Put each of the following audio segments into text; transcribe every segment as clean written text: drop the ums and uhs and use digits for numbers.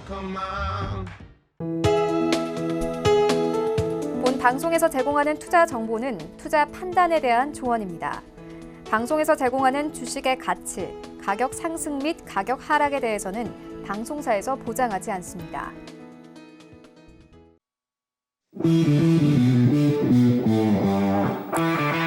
본 방송에서 제공하는 투자 정보는 투자 판단에 대한 조언입니다. 방송에서 제공하는 주식의 가치, 가격 상승 및 가격 하락에 대해서는 방송사에서 보장하지 않습니다.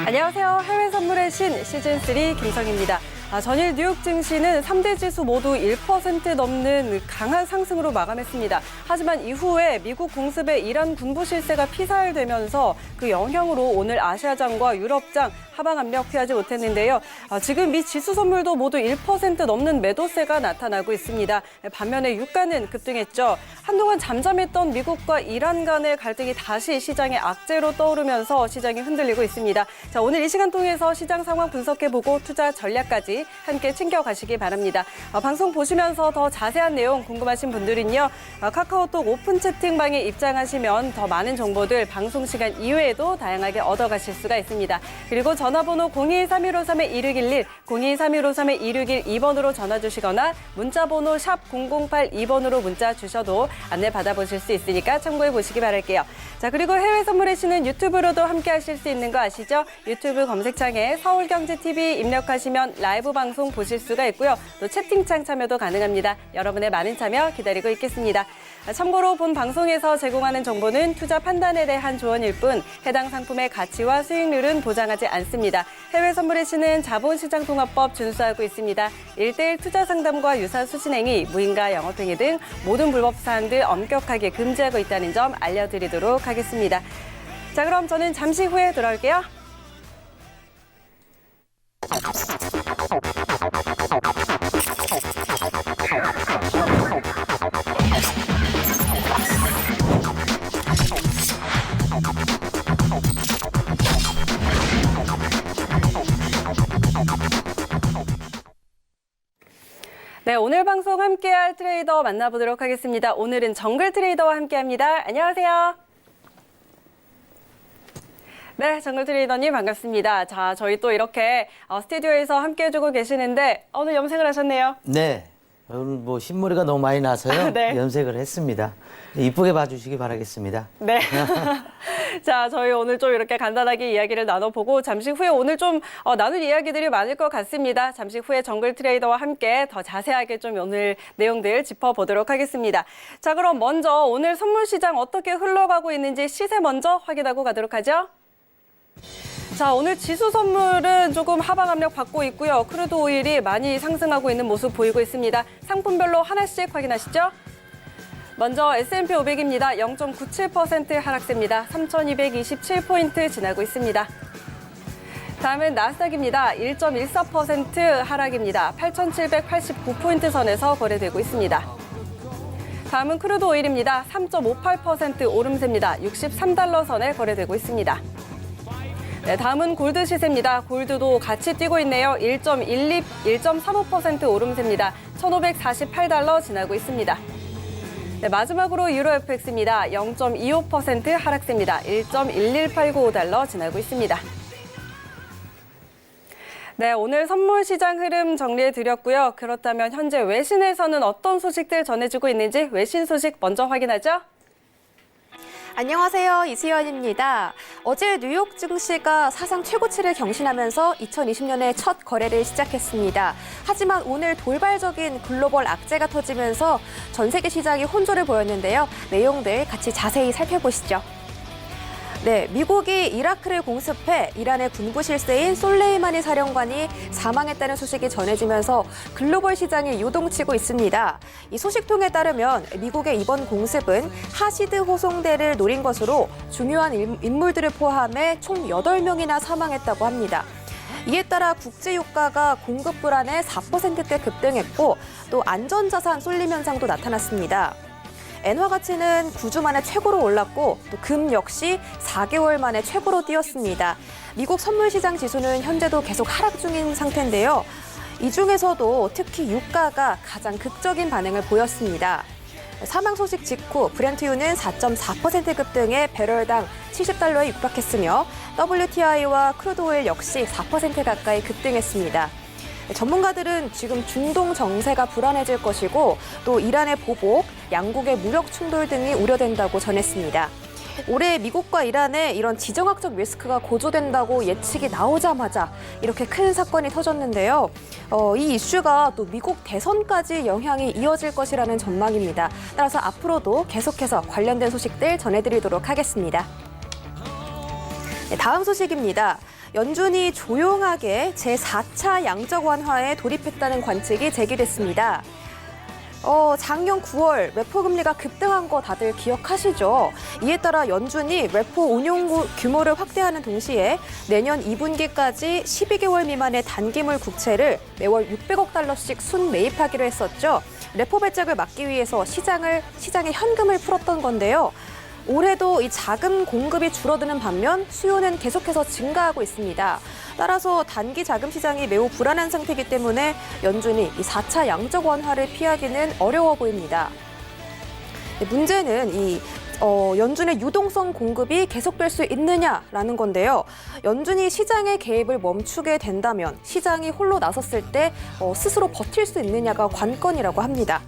안녕하세요. 해외 선물의 신 시즌3 김성희입니다. 전일 뉴욕 증시는 3대 지수 모두 1% 넘는 강한 상승으로 마감했습니다. 하지만 이후에 미국 공습의 이란 군부 실세가 피살되면서 그 영향으로 오늘 아시아장과 유럽장 하방 압력 피하지 못했는데요. 지금 미 지수 선물도 모두 1% 넘는 매도세가 나타나고 있습니다. 반면에 유가는 급등했죠. 한동안 잠잠했던 미국과 이란 간의 갈등이 다시 시장의 악재로 떠오르면서 시장이 흔들리고 있습니다. 자, 오늘 이 시간 통해서 시장 상황 분석해보고 투자 전략까지 함께 챙겨가시기 바랍니다. 방송 보시면서 더 자세한 내용 궁금하신 분들은요. 카카오톡 오픈 채팅방에 입장하시면 더 많은 정보들 방송 시간 이외에도 다양하게 얻어가실 수가 있습니다. 그리고 전화번호 02-3153-1611, 02-3153-1612번으로 전화 주시거나 문자번호 샵 0082번으로 문자 주셔도 안내 받아보실 수 있으니까 참고해 보시기 바랄게요. 자, 그리고 해외 선물의 신은 유튜브로도 함께 하실 수 있는 거 아시죠? 유튜브 검색창에 서울경제TV 입력하시면 라이브 방송 보실 수가 있고요. 또 채팅창 참여도 가능합니다. 여러분의 많은 참여 기다리고 있겠습니다. 참고로 본 방송에서 제공하는 정보는 투자 판단에 대한 조언일 뿐 해당 상품의 가치와 수익률은 보장하지 않습니다. 해외 선물의 신은 자본시장통합법 준수하고 있습니다. 1:1 투자 상담과 유사 수신행위, 무인가 영업행위 등 모든 불법 사항들 엄격하게 금지하고 있다는 점 알려드리도록 하겠습니다. 자, 그럼 저는 잠시 후에 돌아올게요. 네, 오늘 방송 함께할 트레이더 만나보도록 하겠습니다. 오늘은 정글 트레이더와 함께합니다. 안녕하세요. 네, 정글 트레이더님 반갑습니다. 자, 저희 또 이렇게 스튜디오에서 함께해주고 계시는데 오늘 염색을 하셨네요. 네, 오늘 뭐 흰머리가 너무 많이 나서요. 네. 염색을 했습니다. 이쁘게 봐주시기 바라겠습니다. 네. 자, 저희 오늘 좀 이렇게 간단하게 이야기를 나눠보고 잠시 후에 오늘 좀 나눌 이야기들이 많을 것 같습니다. 잠시 후에 정글 트레이더와 함께 더 자세하게 좀 오늘 내용들 짚어보도록 하겠습니다. 자, 그럼 먼저 오늘 선물 시장 어떻게 흘러가고 있는지 시세 먼저 확인하고 가도록 하죠. 자, 오늘 지수 선물은 조금 하방 압력 받고 있고요. 크루드 오일이 많이 상승하고 있는 모습 보이고 있습니다. 상품별로 하나씩 확인하시죠. 먼저 S&P 500입니다. 0.97% 하락세입니다. 3,227포인트 지나고 있습니다. 다음은 나스닥입니다. 1.14% 하락입니다. 8,789포인트 선에서 거래되고 있습니다. 다음은 크루드 오일입니다. 3.58% 오름세입니다. 63달러 선에 거래되고 있습니다. 네, 다음은 골드 시세입니다. 골드도 같이 뛰고 있네요. 1.35% 오름세입니다. 1,548달러 지나고 있습니다. 네, 마지막으로 유로 FX입니다. 0.25% 하락세입니다. 1.11895달러 지나고 있습니다. 네, 오늘 선물 시장 흐름 정리해드렸고요. 그렇다면 현재 외신에서는 어떤 소식들 전해주고 있는지 외신 소식 먼저 확인하죠. 안녕하세요. 이수연입니다. 어제 뉴욕 증시가 사상 최고치를 경신하면서 2020년의 첫 거래를 시작했습니다. 하지만 오늘 돌발적인 글로벌 악재가 터지면서 전 세계 시장이 혼조를 보였는데요. 내용들 같이 자세히 살펴보시죠. 네, 미국이 이라크를 공습해 이란의 군부 실세인 솔레이마니 사령관이 사망했다는 소식이 전해지면서 글로벌 시장이 요동치고 있습니다. 이 소식통에 따르면 미국의 이번 공습은 하시드 호송대를 노린 것으로 중요한 인물들을 포함해 총 8명이나 사망했다고 합니다. 이에 따라 국제유가가 공급 불안에 4%대 급등했고 또 안전자산 쏠림 현상도 나타났습니다. 엔화 가치는 9주 만에 최고로 올랐고 또 금 역시 4개월 만에 최고로 뛰었습니다. 미국 선물시장 지수는 현재도 계속 하락 중인 상태인데요. 이 중에서도 특히 유가가 가장 극적인 반응을 보였습니다. 사망 소식 직후 브렌트유는 4.4% 급등해 배럴당 70달러에 육박했으며 WTI와 크루드 오일 역시 4% 가까이 급등했습니다. 전문가들은 지금 중동 정세가 불안해질 것이고 또 이란의 보복, 양국의 무력 충돌 등이 우려된다고 전했습니다. 올해 미국과 이란의 이런 지정학적 리스크가 고조된다고 예측이 나오자마자 이렇게 큰 사건이 터졌는데요. 이 이슈가 또 미국 대선까지 영향이 이어질 것이라는 전망입니다. 따라서 앞으로도 계속해서 관련된 소식들 전해드리도록 하겠습니다. 네, 다음 소식입니다. 연준이 조용하게 제4차 양적 완화에 돌입했다는 관측이 제기됐습니다. 작년 9월 레포 금리가 급등한 거 다들 기억하시죠? 이에 따라 연준이 레포 운용 규모를 확대하는 동시에 내년 2분기까지 12개월 미만의 단기물 국채를 매월 600억 달러씩 순매입하기로 했었죠. 레포 발작을 막기 위해서 시장에 현금을 풀었던 건데요. 올해도 이 자금 공급이 줄어드는 반면 수요는 계속해서 증가하고 있습니다. 따라서 단기 자금 시장이 매우 불안한 상태이기 때문에 연준이 이 4차 양적 완화를 피하기는 어려워 보입니다. 문제는 연준의 유동성 공급이 계속될 수 있느냐라는 건데요. 연준이 시장의 개입을 멈추게 된다면 시장이 홀로 나섰을 때 스스로 버틸 수 있느냐가 관건이라고 합니다.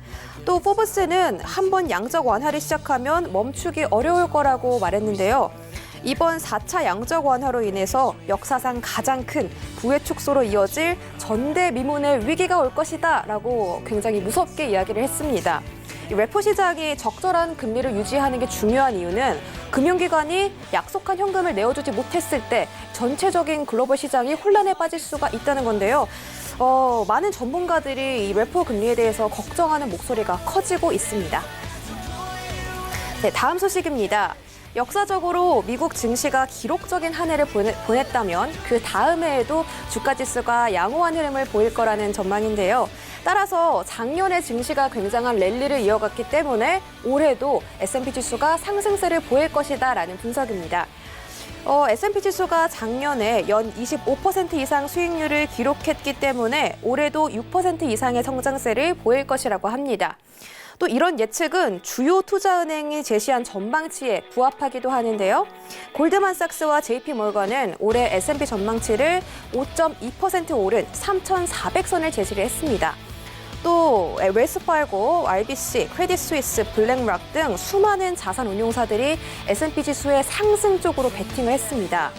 또 포브스는 한번 양적 완화를 시작하면 멈추기 어려울 거라고 말했는데요. 이번 4차 양적 완화로 인해서 역사상 가장 큰 부의 축소로 이어질 전대미문의 위기가 올 것이다 라고 굉장히 무섭게 이야기를 했습니다. 이 레포 시장이 적절한 금리를 유지하는 게 중요한 이유는 금융기관이 약속한 현금을 내어주지 못했을 때 전체적인 글로벌 시장이 혼란에 빠질 수가 있다는 건데요. 많은 전문가들이 이 레포 금리에 대해서 걱정하는 목소리가 커지고 있습니다. 네, 다음 소식입니다. 역사적으로 미국 증시가 기록적인 한 해를 보냈다면 그 다음 해에도 주가 지수가 양호한 흐름을 보일 거라는 전망인데요. 따라서 작년에 증시가 굉장한 랠리를 이어갔기 때문에 올해도 S&P 지수가 상승세를 보일 것이다라는 분석입니다. S&P 지수가 작년에 연 25% 이상 수익률을 기록했기 때문에 올해도 6% 이상의 성장세를 보일 것이라고 합니다. 또 이런 예측은 주요 투자은행이 제시한 전망치에 부합하기도 하는데요. 골드만삭스와 JP모건은 올해 S&P 전망치를 5.2% 오른 3,400선을 제시를 했습니다. 또 웰스파고, RBC, 크레딧 스위스, 블랙락 등 수많은 자산 운용사들이 S&P 지수의 상승 쪽으로 베팅을 했습니다.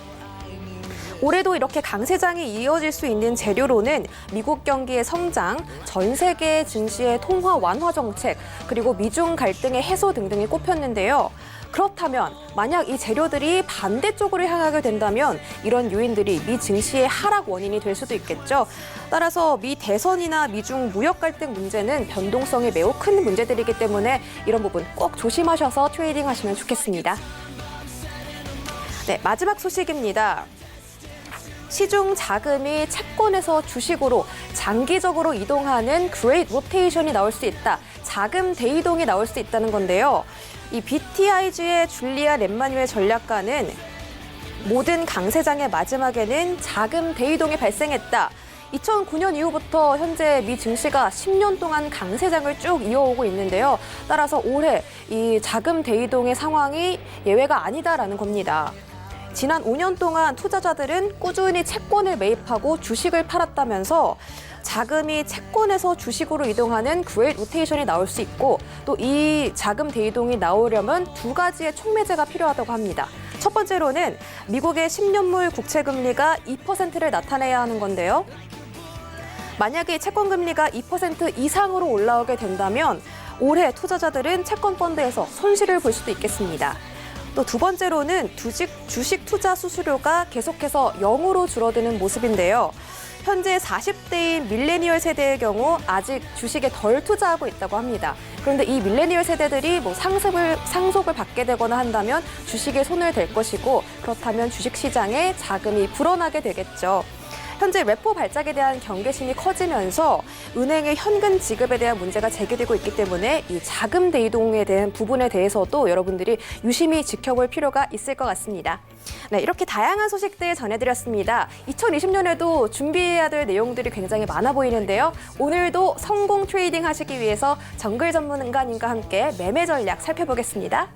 올해도 이렇게 강세장이 이어질 수 있는 재료로는 미국 경기의 성장, 전 세계 증시의 통화 완화 정책, 그리고 미중 갈등의 해소 등등이 꼽혔는데요. 그렇다면 만약 이 재료들이 반대쪽으로 향하게 된다면 이런 요인들이 미 증시의 하락 원인이 될 수도 있겠죠. 따라서 미 대선이나 미중 무역 갈등 문제는 변동성이 매우 큰 문제들이기 때문에 이런 부분 꼭 조심하셔서 트레이딩 하시면 좋겠습니다. 네, 마지막 소식입니다. 시중 자금이 채권에서 주식으로 장기적으로 이동하는 그레이트 로테이션이 나올 수 있다. 자금 대이동이 나올 수 있다는 건데요. 이 BTIG의 줄리아 렛마뉴엘 전략가는 모든 강세장의 마지막에는 자금 대이동이 발생했다. 2009년 이후부터 현재 미 증시가 10년 동안 강세장을 쭉 이어오고 있는데요. 따라서 올해 이 자금 대이동의 상황이 예외가 아니다라는 겁니다. 지난 5년 동안 투자자들은 꾸준히 채권을 매입하고 주식을 팔았다면서 자금이 채권에서 주식으로 이동하는 그레이트 로테이션이 나올 수 있고 또 이 자금 대이동이 나오려면 두 가지의 촉매제가 필요하다고 합니다. 첫 번째로는 미국의 10년물 국채 금리가 2%를 나타내야 하는 건데요. 만약에 채권 금리가 2% 이상으로 올라오게 된다면 올해 투자자들은 채권 펀드에서 손실을 볼 수도 있겠습니다. 또 두 번째로는 주식 투자 수수료가 계속해서 0으로 줄어드는 모습인데요. 현재 40대인 밀레니얼 세대의 경우 아직 주식에 덜 투자하고 있다고 합니다. 그런데 이 밀레니얼 세대들이 상속을 받게 되거나 한다면 주식에 손을 댈 것이고 그렇다면 주식시장에 자금이 불어나게 되겠죠. 현재 레포 발작에 대한 경계심이 커지면서 은행의 현금 지급에 대한 문제가 제기되고 있기 때문에 이 자금 대이동에 대한 부분에 대해서도 여러분들이 유심히 지켜볼 필요가 있을 것 같습니다. 네, 이렇게 다양한 소식들 전해드렸습니다. 2020년에도 준비해야 될 내용들이 굉장히 많아 보이는데요. 오늘도 성공 트레이딩 하시기 위해서 정글 전문가님과 함께 매매 전략 살펴보겠습니다.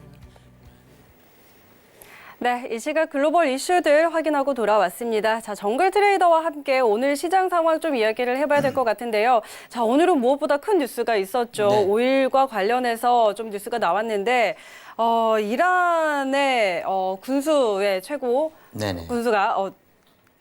네, 이 시각 글로벌 이슈들 확인하고 돌아왔습니다. 자, 정글 트레이더와 함께 오늘 시장 상황 좀 이야기를 해봐야 될 것 같은데요. 자, 오늘은 무엇보다 큰 뉴스가 있었죠. 네. 오일과 관련해서 좀 뉴스가 나왔는데, 이란의 군수의 최고 네네. 군수가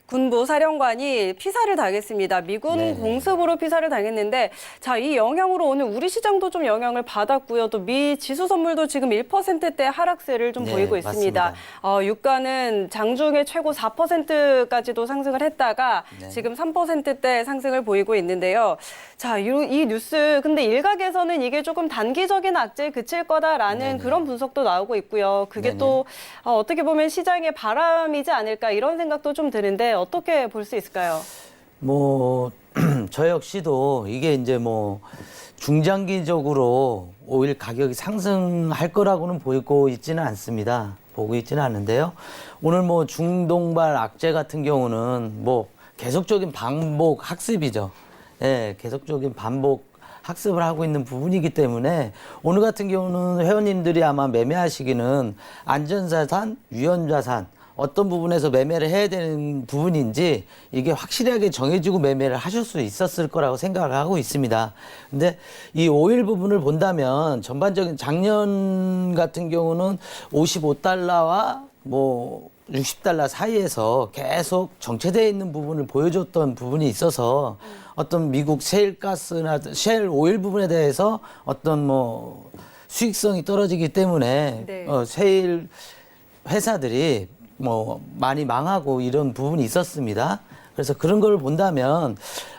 군부 사령관이 피살을 당했습니다. 미군 네네. 공습으로 피살을 당했는데, 자, 이 영향으로 오늘 우리 시장도 좀 영향을 받았고요. 또 미 지수 선물도 지금 1%대 하락세를 좀 네, 보이고 있습니다. 맞습니다. 유가는 장중에 최고 4%까지도 상승을 했다가 네. 지금 3%대 상승을 보이고 있는데요. 자, 이 뉴스, 근데 일각에서는 이게 조금 단기적인 악재에 그칠 거다라는 네네. 그런 분석도 나오고 있고요. 그게 네네. 또 어떻게 보면 시장의 바람이지 않을까 이런 생각도 좀 드는데 어떻게 볼 수 있을까요? 뭐, 저 역시도 이게 이제 뭐, 중장기적으로 오일 가격이 상승할 거라고는 보이고 있지는 않습니다. 보고 있지는 않은데요. 오늘 뭐 중동발 악재 같은 경우는 뭐 계속적인 반복 학습이죠. 예, 계속적인 반복 학습을 하고 있는 부분이기 때문에 오늘 같은 경우는 회원님들이 아마 매매하시기는 안전자산, 위험자산 어떤 부분에서 매매를 해야 되는 부분인지 이게 확실하게 정해지고 매매를 하실 수 있었을 거라고 생각을 하고 있습니다. 근데 이 오일 부분을 본다면 전반적인 작년 같은 경우는 55달러와 뭐 60달러 사이에서 계속 정체되어 있는 부분을 보여줬던 부분이 있어서 어떤 미국 셰일가스나 셰일 오일 부분에 대해서 어떤 뭐 수익성이 떨어지기 때문에 네. 셰일 회사들이 뭐 많이 망하고 이런 부분이 있었습니다. 그래서 그런 걸 본다면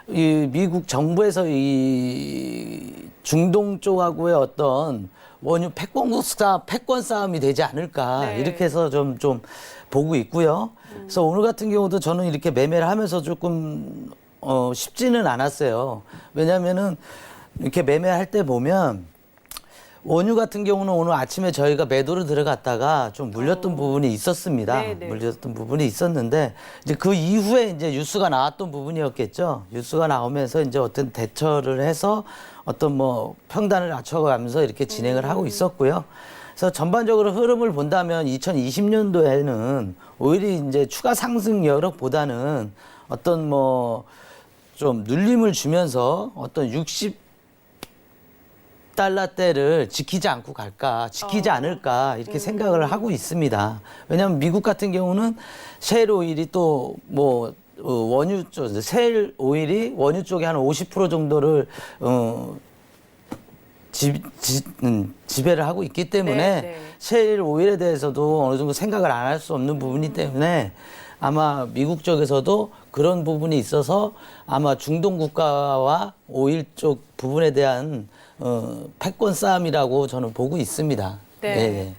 이 미국 정부에서 이 중동 쪽하고의 어떤 원유 패권 싸움이 되지 않을까 네. 이렇게 해서 좀 보고 있고요. 그래서 오늘 같은 경우도 저는 이렇게 매매를 하면서 조금 쉽지는 않았어요. 왜냐하면은 이렇게 매매할 때 보면 원유 같은 경우는 오늘 아침에 저희가 매도로 들어갔다가 좀 물렸던 부분이 있었습니다. 네네. 물렸던 부분이 있었는데 이제 그 이후에 이제 뉴스가 나왔던 부분이었겠죠. 뉴스가 나오면서 이제 어떤 대처를 해서 어떤 뭐 평단을 낮춰가면서 이렇게 진행을 하고 있었고요. 그래서 전반적으로 흐름을 본다면 2020년도에는 오히려 이제 추가 상승 여력보다는 어떤 뭐 좀 눌림을 주면서 어떤 60달러대를 지키지 않고 갈까, 지키지 않을까 이렇게 생각을 하고 있습니다. 왜냐하면 미국 같은 경우는 셰일 오일이 또 뭐 원유 쪽, 셰일 오일이 원유 쪽에 한 50% 정도를 지배를 하고 있기 때문에 네. 셰일 오일에 대해서도 어느 정도 생각을 안 할 수 없는 부분이기 때문에 아마 미국 쪽에서도 그런 부분이 있어서 아마 중동 국가와 오일 쪽 부분에 대한 패권 싸움이라고 저는 보고 있습니다. 네. 예.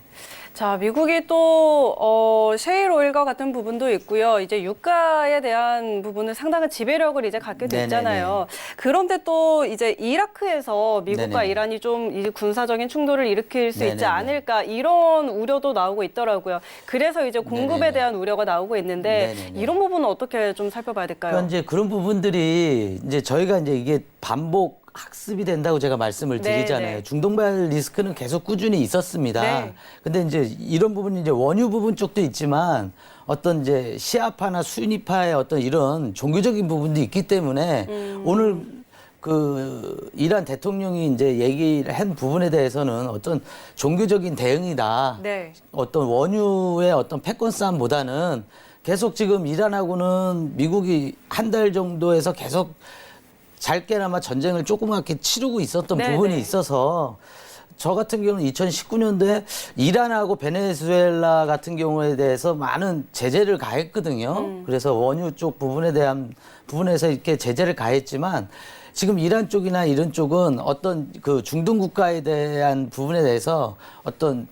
자, 미국이 또 셰일 오일과 같은 부분도 있고요. 이제 유가에 대한 부분은 상당한 지배력을 이제 갖게 됐잖아요. 그런데 또 이제 이라크에서 미국과 네네네. 이란이 좀 이제 군사적인 충돌을 일으킬 수 있지 네네네. 않을까 이런 우려도 나오고 있더라고요. 그래서 이제 공급에 네네네. 대한 우려가 나오고 있는데 네네네. 이런 부분은 어떻게 좀 살펴봐야 될까요? 그러니까 이제 그런 부분들이 이제 저희가 이제 이게 반복 학습이 된다고 제가 말씀을 네, 드리잖아요. 네. 중동발 리스크는 계속 꾸준히 있었습니다. 네. 근데 이제 이런 부분이 이제 원유 부분 쪽도 있지만 어떤 이제 시아파나 수니파의 어떤 이런 종교적인 부분도 있기 때문에 오늘 그 이란 대통령이 이제 얘기를 한 부분에 대해서는 어떤 종교적인 대응이다. 네. 어떤 원유의 어떤 패권 싸움보다는 계속 지금 이란하고는 미국이 한 달 정도에서 계속 짧게나마 전쟁을 조그맣게 치르고 있었던 네, 부분이 네. 있어서 저 같은 경우는 2019년도에 이란하고 베네수엘라 같은 경우에 대해서 많은 제재를 가했거든요. 그래서 원유 쪽 부분에 대한 부분에서 이렇게 제재를 가했지만 지금 이란 쪽이나 이런 쪽은 어떤 그 중동 국가에 대한 부분에 대해서 어떤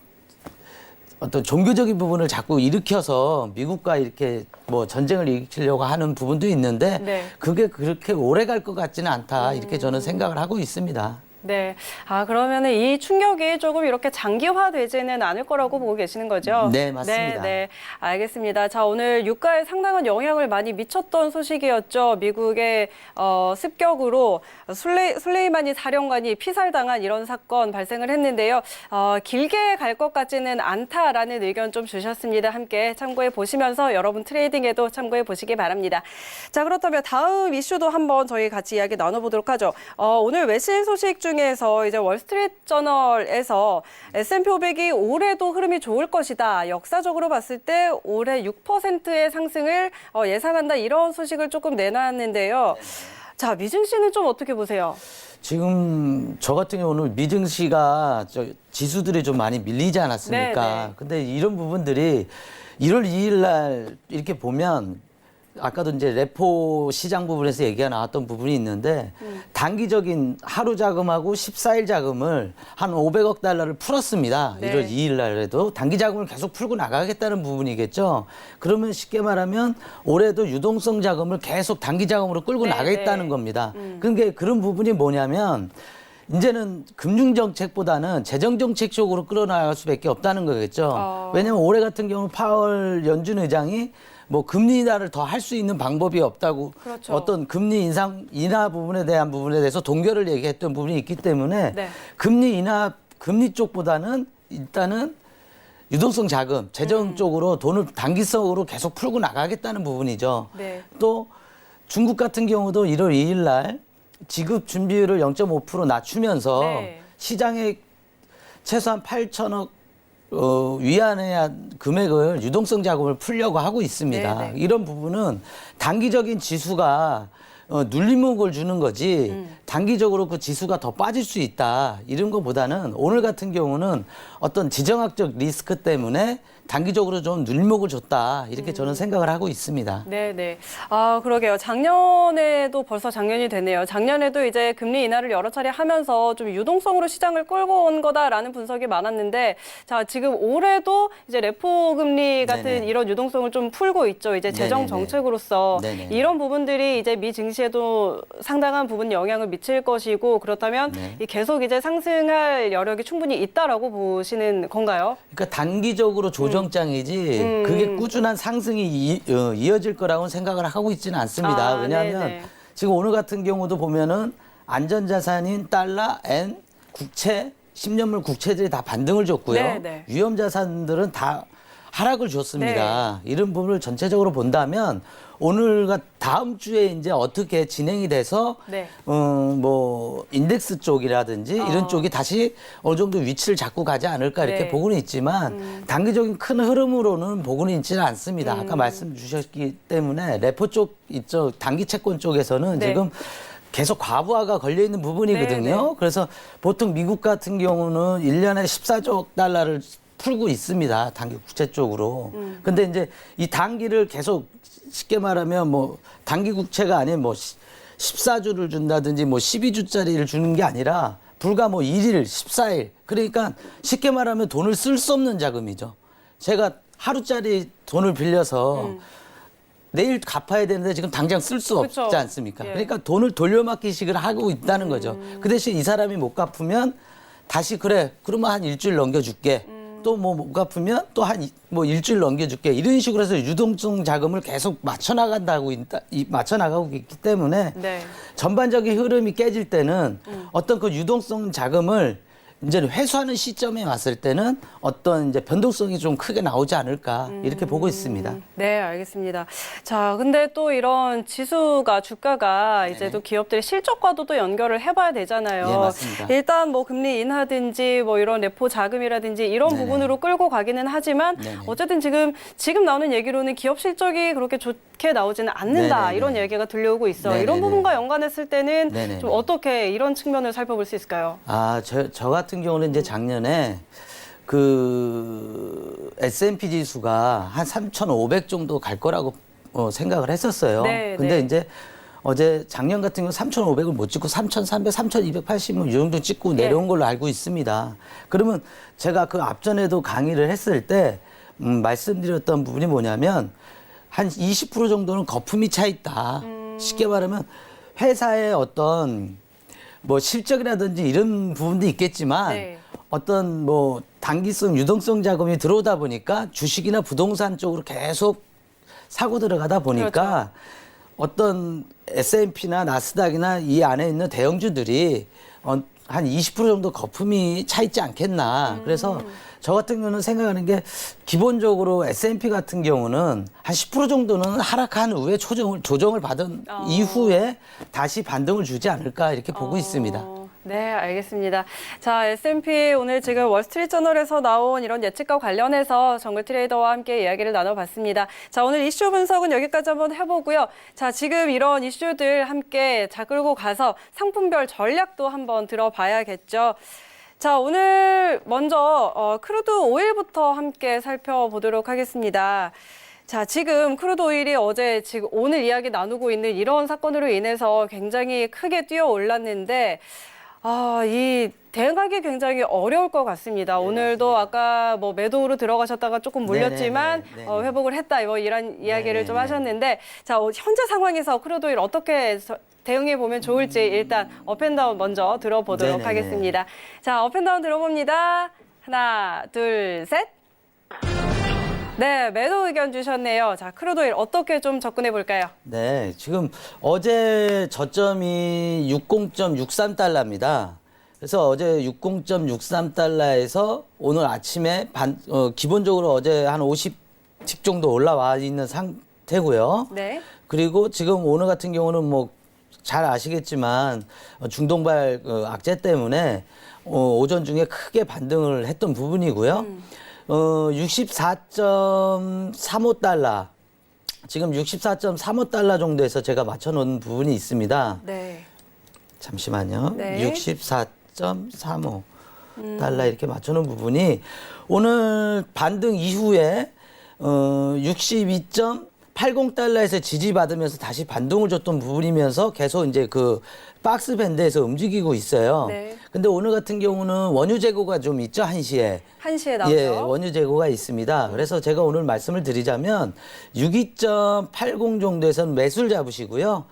종교적인 부분을 자꾸 일으켜서 미국과 이렇게 뭐 전쟁을 일으키려고 하는 부분도 있는데 네. 그게 그렇게 오래 갈 것 같지는 않다 이렇게 저는 생각을 하고 있습니다. 네. 아, 그러면은 이 충격이 조금 이렇게 장기화되지는 않을 거라고 보고 계시는 거죠? 네, 맞습니다. 네, 네. 알겠습니다. 자, 오늘 유가에 상당한 영향을 많이 미쳤던 소식이었죠. 미국의 습격으로 술레이마니 사령관이 피살당한 이런 사건 발생을 했는데요. 길게 갈 것 같지는 않다라는 의견 좀 주셨습니다. 함께 참고해 보시면서 여러분 트레이딩에도 참고해 보시기 바랍니다. 자, 그렇다면 다음 이슈도 한번 저희 같이 이야기 나눠보도록 하죠. 오늘 외신 소식 중에서 이제 월스트리트저널에서 S&P 500이 올해도 흐름이 좋을 것이다. 역사적으로 봤을 때 올해 6%의 상승을 예상한다. 이런 소식을 조금 내놨는데요. 자, 미증 씨는 좀 어떻게 보세요? 지금 저 같은 경우는 미증시가 지수들이 좀 많이 밀리지 않았습니까? 네, 네. 근데 이런 부분들이 1월 2일 날 이렇게 보면 아까도 이제 레포 시장 부분에서 얘기가 나왔던 부분이 있는데 단기적인 하루 자금하고 14일 자금을 한 500억 달러를 풀었습니다. 네. 1월 2일 날에도 단기 자금을 계속 풀고 나가겠다는 부분이겠죠. 그러면 쉽게 말하면 올해도 유동성 자금을 계속 단기 자금으로 끌고 네, 나가겠다는 네. 겁니다. 그러니까 그런 부분이 뭐냐면 이제는 금융정책보다는 재정정책 쪽으로 끌어나갈 수밖에 없다는 거겠죠. 왜냐하면 올해 같은 경우 파월 연준 의장이 뭐 금리 인하를 더 할 수 있는 방법이 없다고 그렇죠. 어떤 금리 인하 부분에 대해서 동결을 얘기했던 부분이 있기 때문에 네. 금리 쪽보다는 일단은 유동성 자금, 재정 쪽으로 돈을 단기성으로 계속 풀고 나가겠다는 부분이죠. 네. 또 중국 같은 경우도 1월 2일 날 지급 준비율을 0.5% 낮추면서 네. 시장에 최소한 8천억 위안의 금액을 유동성 자금을 풀려고 하고 있습니다. 네, 네. 이런 부분은 단기적인 지수가 눌림목을 주는 거지 단기적으로 그 지수가 더 빠질 수 있다. 이런 것보다는 오늘 같은 경우는 어떤 지정학적 리스크 때문에 단기적으로 좀 눌림목을 줬다. 이렇게 저는 생각을 하고 있습니다. 네네. 아, 그러게요. 작년에도 벌써 작년이 되네요. 작년에도 이제 금리 인하를 여러 차례 하면서 좀 유동성으로 시장을 끌고 온 거다라는 분석이 많았는데, 자, 지금 올해도 이제 레포 금리 같은 네네. 이런 유동성을 좀 풀고 있죠. 이제 재정 네네네. 정책으로서. 네네. 이런 부분들이 이제 미 증시에도 상당한 부분 영향을 미칠 것이고, 그렇다면 네. 이 계속 이제 상승할 여력이 충분히 있다라고 보시는 건가요? 그러니까 단기적으로 조정장이지 그게 꾸준한 상승이 이어질 거라고는 생각을 하고 있지는 않습니다. 아, 왜냐하면 네네. 지금 오늘 같은 경우도 보면은 안전자산인 달러, 엔, 국채, 10년물 국채들이 다 반등을 줬고요. 네네. 위험자산들은 다 하락을 줬습니다. 네. 이런 부분을 전체적으로 본다면 오늘과 다음 주에 이제 어떻게 진행이 돼서 네. 뭐 인덱스 쪽이라든지 이런 쪽이 다시 어느 정도 위치를 잡고 가지 않을까 이렇게 네. 보고는 있지만 단기적인 큰 흐름으로는 보고는 있지는 않습니다. 아까 말씀 주셨기 때문에 레포 쪽 이쪽 단기 채권 쪽에서는 네. 지금 계속 과부하가 걸려 있는 부분이거든요. 네, 네. 그래서 보통 미국 같은 경우는 1년에 14조 달러를 풀고 있습니다. 단기 국채 쪽으로. 근데 이제 이 단기를 계속 쉽게 말하면 뭐 단기 국채가 아닌 뭐 14주를 준다든지 뭐 12주짜리를 주는 게 아니라 불과 뭐 1일, 14일. 그러니까 쉽게 말하면 돈을 쓸 수 없는 자금이죠. 제가 하루짜리 돈을 빌려서 내일 갚아야 되는데 지금 당장 쓸 수 그쵸. 없지 않습니까? 예. 그러니까 돈을 돌려막기식을 하고 있다는 거죠. 그 대신 이 사람이 못 갚으면 다시 그래. 그러면 한 일주일 넘겨줄게. 또 뭐 못 갚으면 또 한 뭐 일주일 넘겨줄게. 이런 식으로 해서 유동성 자금을 계속 맞춰나가고 있기 때문에 네. 전반적인 흐름이 깨질 때는 어떤 그 유동성 자금을 이제 회수하는 시점에 왔을 때는 어떤 이제 변동성이 좀 크게 나오지 않을까 이렇게 보고 있습니다. 네, 알겠습니다. 자, 근데 또 이런 지수가 주가가 이제 또 기업들의 실적과도 또 연결을 해봐야 되잖아요. 예, 맞습니다. 일단 뭐 금리 인하든지 뭐 이런 레포 자금이라든지 이런 네네. 부분으로 끌고 가기는 하지만 네네. 어쨌든 지금 나오는 얘기로는 기업 실적이 그렇게 좋게 나오지는 않는다 네네네. 이런 얘기가 들려오고 있어요. 네네네. 이런 부분과 연관했을 때는 네네네. 좀 어떻게 이런 측면을 살펴볼 수 있을까요? 아, 저 같은 경우는 이제 작년에 그 S&P 지수가 한 3,500 정도 갈 거라고 생각을 했었어요. 네, 근데 네. 이제 어제 작년 같은 경우 3,500을 못 찍고 3,300, 3,280 이 정도 찍고 내려온 걸로 알고 있습니다. 그러면 제가 그 앞전에도 강의를 했을 때 말씀드렸던 부분이 뭐냐면 한 20% 정도는 거품이 차 있다. 쉽게 말하면 회사의 어떤 뭐 실적이라든지 이런 부분도 있겠지만 네. 어떤 뭐 단기성 유동성 자금이 들어오다 보니까 주식이나 부동산 쪽으로 계속 사고 들어가다 보니까 그렇죠. 어떤 S&P나 나스닥이나 이 안에 있는 대형주들이 한 20% 정도 거품이 차 있지 않겠나. 그래서 저 같은 경우는 생각하는 게 기본적으로 S&P 같은 경우는 한 10% 정도는 하락한 후에 조정을 받은 이후에 다시 반등을 주지 않을까 이렇게 보고 있습니다. 네, 알겠습니다. 자, S&P 오늘 지금 월스트리트저널에서 나온 이런 예측과 관련해서 정글 트레이더와 함께 이야기를 나눠봤습니다. 자, 오늘 이슈 분석은 여기까지 한번 해보고요. 자, 지금 이런 이슈들 함께 자 끌고 가서 상품별 전략도 한번 들어봐야겠죠. 자, 오늘 먼저 크루드 오일부터 함께 살펴보도록 하겠습니다. 자, 지금 크루드 오일이 어제 지금 오늘 이야기 나누고 있는 이런 사건으로 인해서 굉장히 크게 뛰어 올랐는데 이 대응하기 굉장히 어려울 것 같습니다. 오늘도 아까 뭐 매도로 들어가셨다가 조금 물렸지만 네네네. 회복을 했다 이런 이야기를 좀 네네네. 하셨는데 자, 현재 상황에서 크루드 오일 어떻게 대응해 보면 좋을지 일단 업앤다운 먼저 들어보도록 네네네. 하겠습니다. 자, 업앤다운 들어봅니다. 하나, 둘, 셋. 네, 매도 의견 주셨네요. 자, 크루드 오일 어떻게 좀 접근해 볼까요? 네, 지금 어제 저점이 60.63달러입니다. 그래서 어제 60.63달러에서 오늘 아침에 기본적으로 어제 한 50틱 정도 올라와 있는 상태고요. 네. 그리고 지금 오늘 같은 경우는 뭐 잘 아시겠지만 중동발 악재 때문에 오전 중에 크게 반등을 했던 부분이고요. 64.35달러. 지금 64.35달러 정도에서 제가 맞춰놓은 부분이 있습니다. 네. 잠시만요. 네. 64.35 달러 이렇게 맞춰놓은 부분이 오늘 반등 이후에 62.80달러에서 지지받으면서 다시 반등을 줬던 부분이면서 계속 이제 그 박스 밴드에서 움직이고 있어요. 네. 근데 오늘 같은 경우는 원유 재고가 좀 있죠, 1시에. 1시에 나오죠. 예, 원유 재고가 있습니다. 그래서 제가 오늘 말씀을 드리자면 62.80 정도에서는 매수를 잡으시고요.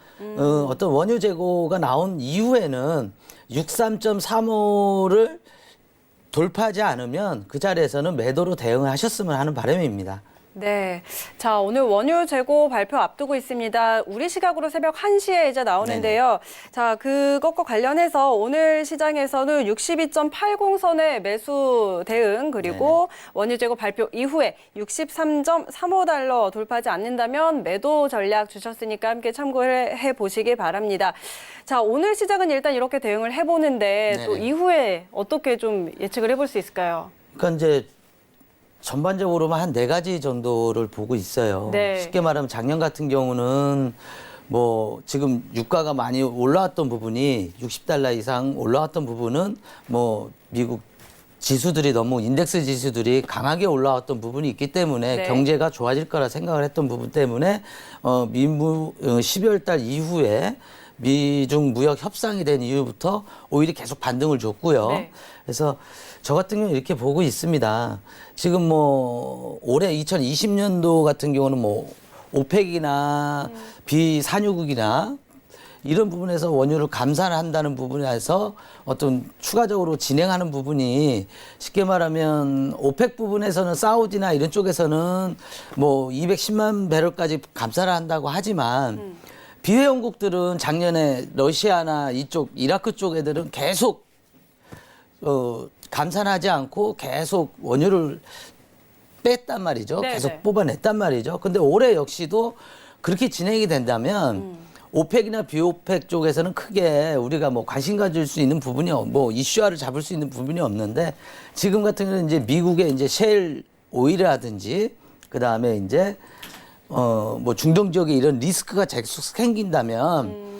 어떤 원유 재고가 나온 이후에는 63.35를 돌파하지 않으면 그 자리에서는 매도로 대응을 하셨으면 하는 바람입니다. 네. 자, 오늘 원유 재고 발표 앞두고 있습니다. 우리 시각으로 새벽 1시에 이제 나오는데요. 자, 그것과 관련해서 오늘 시장에서는 62.80선의 매수 대응 그리고 원유 재고 발표 이후에 63.35달러 돌파하지 않는다면 매도 전략 주셨으니까 함께 참고해 보시기 바랍니다. 자, 오늘 시장은 일단 이렇게 대응을 해보는데 또 네네. 이후에 어떻게 좀 예측을 해볼 수 있을까요? 그러니까 이제 전반적으로만 한 4가지 정도를 보고 있어요. 네. 쉽게 말하면 작년 같은 경우는 뭐 지금 유가가 많이 올라왔던 부분이 60달러 이상 올라왔던 부분은 뭐 미국 지수들이 너무 인덱스 지수들이 강하게 올라왔던 부분이 있기 때문에 네. 경제가 좋아질 거라 생각을 했던 부분 때문에 미국 12월 달 이후에 미중 무역 협상이 된 이후부터 오일이 계속 반등을 줬고요. 네. 그래서 저 같은 경우는 이렇게 보고 있습니다. 지금 뭐 올해 2020년도 같은 경우는 뭐 오펙이나 비산유국이나 이런 부분에서 원유를 감산한다는 부분에서 어떤 추가적으로 진행하는 부분이 쉽게 말하면 오펙 부분에서는 사우디나 이런 쪽에서는 뭐 210만 배럴까지 감산을 한다고 하지만 비회원국들은 작년에 러시아나 이쪽 이라크 쪽 애들은 계속 감산하지 않고 계속 원유를 뺐단 말이죠. 네네. 계속 뽑아냈단 말이죠. 근데 올해 역시도 그렇게 진행이 된다면 오펙이나 비오펙 쪽에서는 크게 우리가 뭐 관심 가질 수 있는 부분이 뭐 이슈화를 잡을 수 있는 부분이 없는데 지금 같은 경우는 이제 미국의 이제 셰일 오일이라든지 그 다음에 이제 뭐 중동 지역에 이런 리스크가 계속 생긴다면